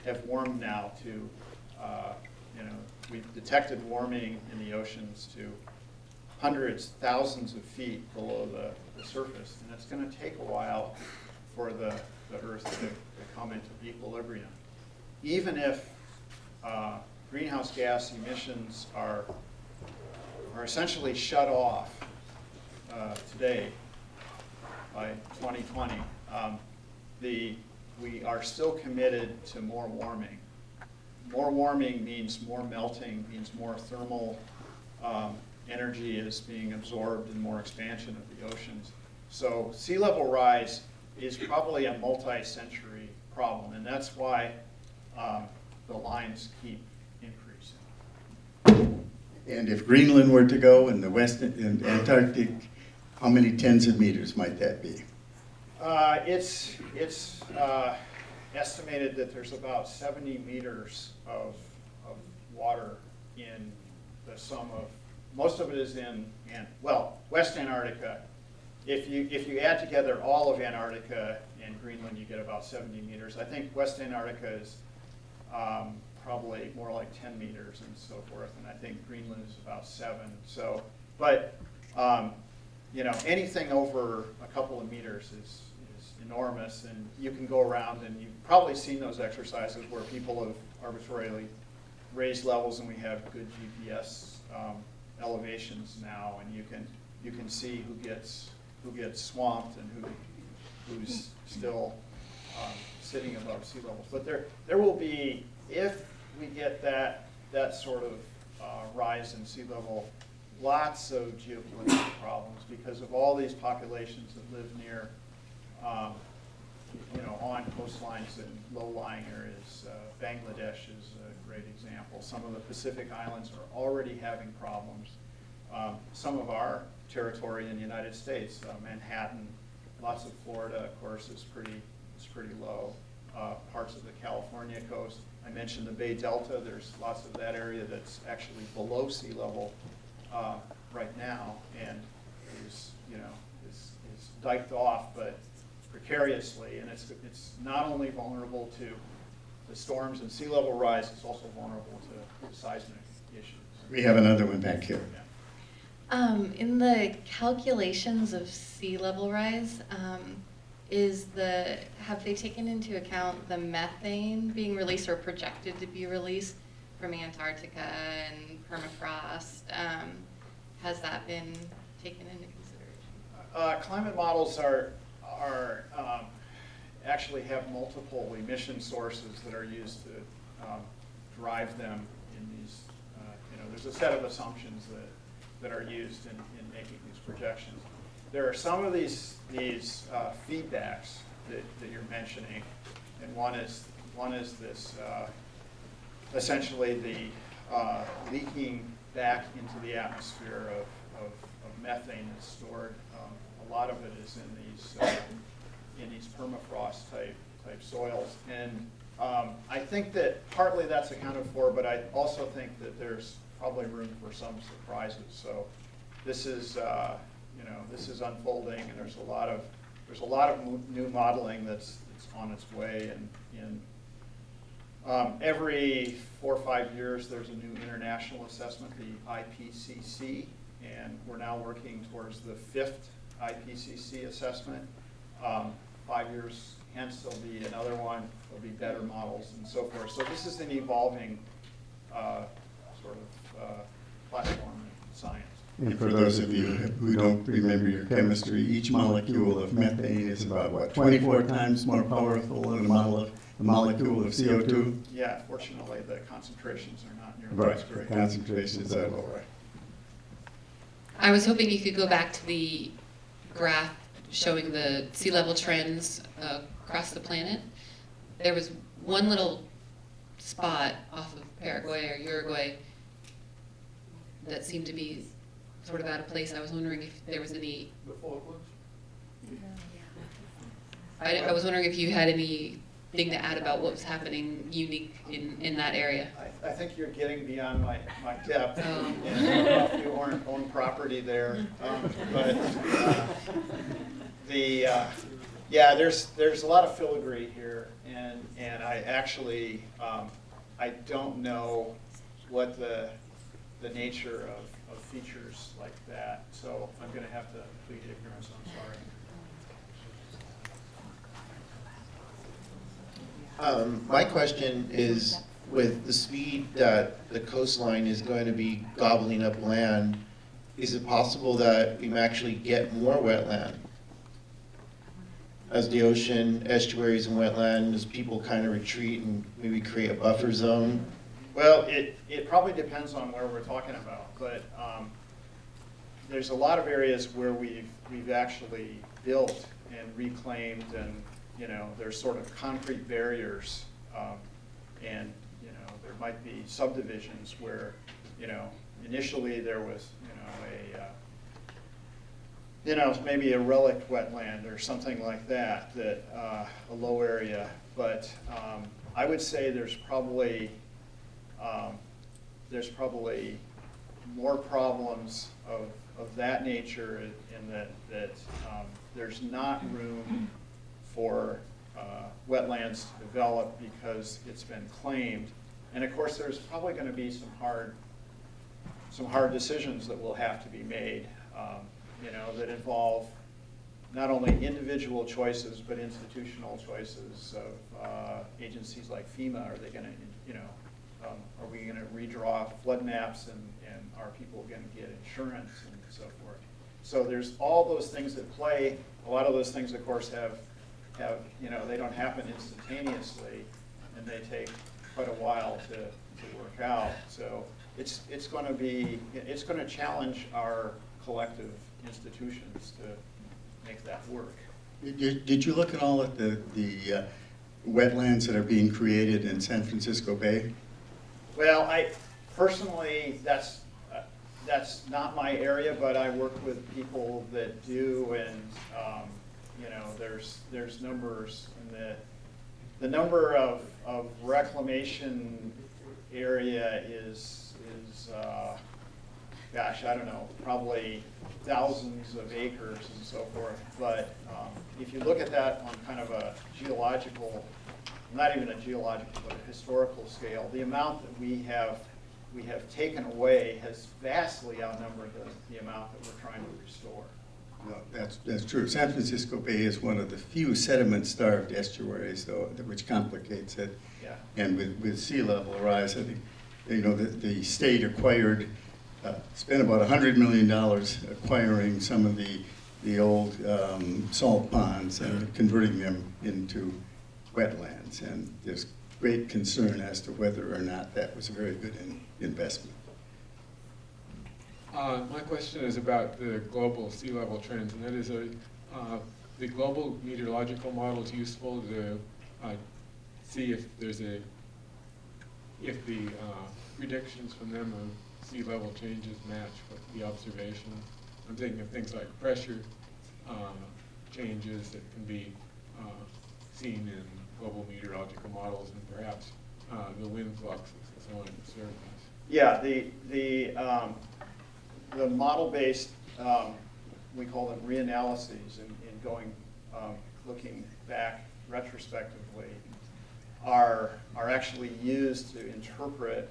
Speaker 2: have warmed now to, you know, we've detected warming in the oceans to hundreds, thousands of feet below the surface, and it's going to take a while for the Earth to come into equilibrium. Even if greenhouse gas emissions are essentially shut off today by 2020, we are still committed to more warming. More warming means more melting, means more thermal energy is being absorbed and more expansion of the oceans. So sea level rise is probably a multi-century problem, and that's why the lines keep increasing.
Speaker 1: And if Greenland were to go and the West and Antarctic, how many tens of meters might that be?
Speaker 2: It's estimated that there's about 70 meters of water in the sum of, most of it is in, West Antarctica. If you add together all of Antarctica and Greenland, you get about 70 meters. I think West Antarctica is probably more like 10 meters and so forth, and I think Greenland is about 7. So, but you know, anything over a couple of meters is enormous, and you can go around and you've probably seen those exercises where people have arbitrarily raised levels, and we have good GPS elevations now, and you can see who gets swamped and who's still sitting above sea levels. But there will be, if we get that sort of rise in sea level, lots of geopolitical problems because of all these populations that live near, you know, on coastlines and low-lying areas. Bangladesh is a great example. Some of the Pacific islands are already having problems. Some of our territory in the United States, Manhattan, lots of Florida, of course, is pretty low. Parts of the California coast. I mentioned the Bay Delta. There's lots of that area that's actually below sea level right now, and is diked off, but precariously, and it's not only vulnerable to the storms and sea level rise, it's also vulnerable to seismic issues.
Speaker 1: We have another one back here.
Speaker 2: Yeah.
Speaker 4: In the calculations of sea level rise, have they taken into account the methane being released or projected to be released from Antarctica and permafrost? Has that been taken into consideration?
Speaker 2: Climate models actually have multiple emission sources that are used to drive them in these, you know, there's a set of assumptions that are used in making these projections. There are some of these feedbacks that you're mentioning, and one is this essentially the leaking back into the atmosphere of methane that's stored. A lot of it is in these permafrost type soils, and I think that partly that's accounted for, but I also think that there's probably room for some surprises. So this is this is unfolding, and there's a lot of new modeling that's on its way, and every 4 or 5 years there's a new international assessment, the IPCC, and we're now working towards the 5th IPCC assessment. 5 years hence there'll be another one, there'll be better models and so forth. So this is an evolving sort of platform in science.
Speaker 1: And for those of you who don't remember your chemistry, each molecule of methane is about, what, 24 times more powerful than the molecule of CO2?
Speaker 2: Yeah, fortunately the concentrations are not nearly as
Speaker 1: Right,
Speaker 2: great.
Speaker 1: the concentrations are lower.
Speaker 5: I was hoping you could go back to the graph showing the sea level trends across the planet. There was one little spot off of Paraguay or Uruguay that seemed to be sort of out of place. I was wondering if there was any.
Speaker 3: The Falklands?
Speaker 5: I was wondering if you had any thing to add about what was happening unique in that area?
Speaker 2: I think you're getting beyond my depth,
Speaker 5: Oh.
Speaker 2: and I don't know if you own property there, but yeah, there's a lot of filigree here, and I actually I don't know what the nature of features like that, so I'm going to have to plead ignorance. I'm sorry.
Speaker 6: My question is, with the speed that the coastline is going to be gobbling up land, is it possible that we may actually get more wetland? As the ocean, estuaries and wetland, as people kind of retreat and maybe create a buffer zone?
Speaker 2: Well, it probably depends on where we're talking about, but there's a lot of areas where we've actually built and reclaimed, and there's sort of concrete barriers, and there might be subdivisions where initially there was maybe a relict wetland or something like that, a low area, but I would say there's probably more problems of that nature in that there's not room for wetlands to develop because it's been claimed. And of course, there's probably going to be some hard decisions that will have to be made, that involve not only individual choices but institutional choices of agencies like FEMA. Are they going to, are we going to redraw flood maps, and are people going to get insurance and so forth? So there's all those things at play. A lot of those things, of course, have they don't happen instantaneously, and they take quite a while to work out. So it's going to challenge our collective institutions to make that work.
Speaker 1: Did you look at all at the wetlands that are being created in San Francisco Bay?
Speaker 2: Well, I personally, that's not my area, but I work with people that do, and there's numbers, and the number of reclamation area is gosh, I don't know, probably thousands of acres and so forth. But if you look at that on kind of a geological, not even a geological, but a historical scale, the amount that we have taken away has vastly outnumbered the amount that we're trying to restore.
Speaker 1: No, that's true. San Francisco Bay is one of the few sediment-starved estuaries, though, which complicates it.
Speaker 2: Yeah.
Speaker 1: And with sea level rise, I think the state acquired, spent about $100 million acquiring some of the old salt ponds and converting them into wetlands. And there's great concern as to whether or not that was a very good investment.
Speaker 7: My question is about the global sea level trends, and that is the global meteorological model is useful to see if the predictions from them of sea level changes match with the observation. I'm thinking of things like pressure changes that can be seen in global meteorological models, and perhaps the wind fluxes and so on at the surface.
Speaker 2: Yeah, the model-based, we call them reanalyses, in going, looking back retrospectively, are actually used to interpret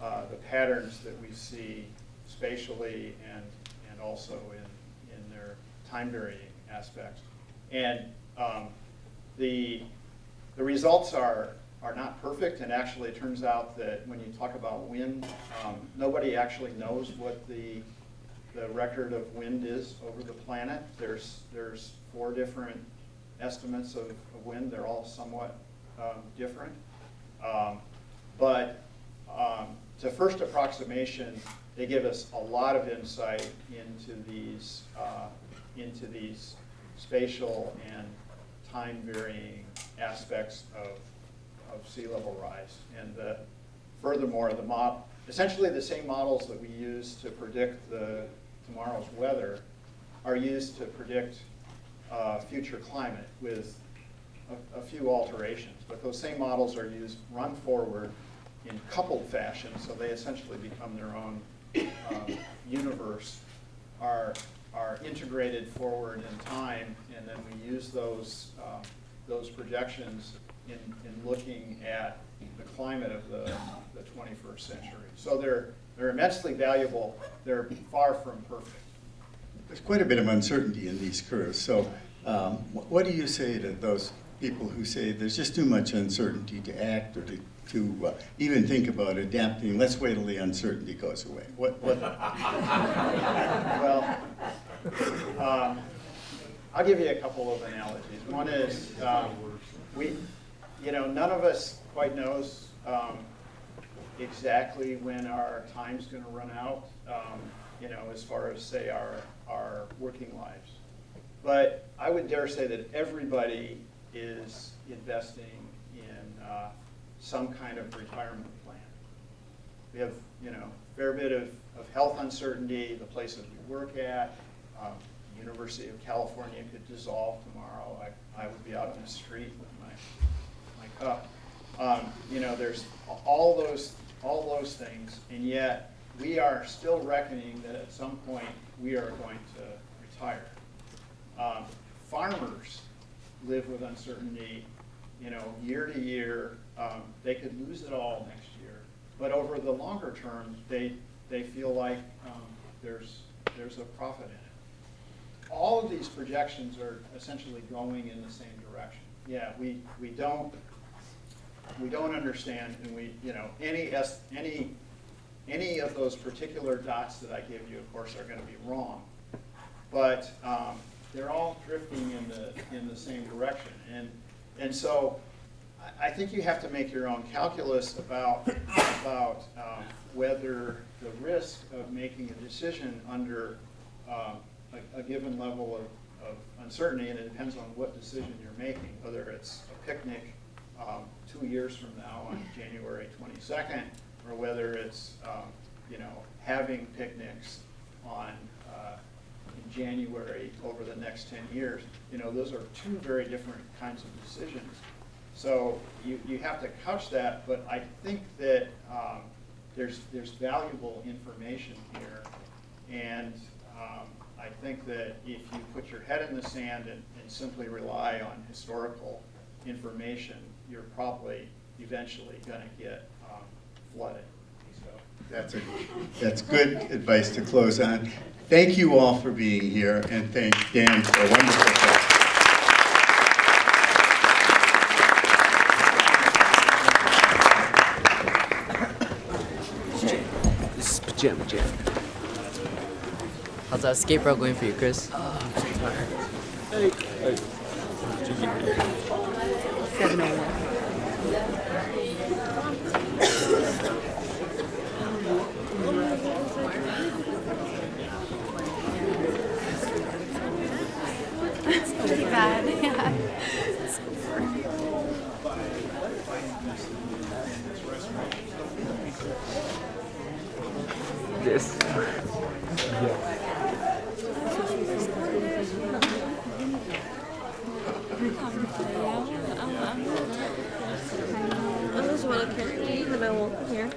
Speaker 2: the patterns that we see spatially and also in their time varying aspects. And the results are not perfect, and actually it turns out that when you talk about wind, nobody actually knows what the record of wind is over the planet. There's 4 different estimates of wind. They're all somewhat different. But to first approximation, they give us a lot of insight into these spatial and time varying aspects of sea level rise. And furthermore, essentially the same models that we use to predict tomorrow's weather are used to predict future climate with a few alterations, but those same models are used, run forward in coupled fashion, so they essentially become their own universe, are integrated forward in time, and then we use those projections in looking at the climate of the 21st century. So they're immensely valuable. They're far from perfect.
Speaker 1: There's quite a bit of uncertainty in these curves. So what do you say to those people who say there's just too much uncertainty to act or to even think about adapting? Let's wait till the uncertainty goes away. What?
Speaker 2: Well, I'll give you a couple of analogies. One is none of us quite knows exactly when our time's going to run out, as far as, say, our working lives. But I would dare say that everybody is investing in some kind of retirement plan. We have, a fair bit of health uncertainty, the places we work at. University of California could dissolve tomorrow. I would be out on the street with my cup. There's all those things, and yet we are still reckoning that at some point we are going to retire. Farmers live with uncertainty, year to year. They could lose it all next year, but over the longer term, they feel like there's a profit in it. All of these projections are essentially going in the same direction. Yeah, we don't understand, and any of those particular dots that I give you, of course, are going to be wrong, but they're all drifting in the same direction, and so I think you have to make your own calculus about whether the risk of making a decision under a given level of uncertainty, and it depends on what decision you're making, whether it's a picnic 2 years from now on January 22nd, or whether it's having picnics in January over the next 10 years. Those are two very different kinds of decisions. So you have to couch that, but I think that there's valuable information here, and I think that if you put your head in the sand and simply rely on historical information, you're probably eventually going to get flooded. So
Speaker 1: That's good advice to close on. Thank you all for being here, and thank Dan for a wonderful talk.
Speaker 8: This is Pajama Jam. How's that skate route going for you, Chris?
Speaker 9: Oh, I'm so tired.
Speaker 8: Hey.
Speaker 9: 701.
Speaker 4: It's pretty bad, yeah.
Speaker 8: This.
Speaker 10: I just want to carry, but I won't here.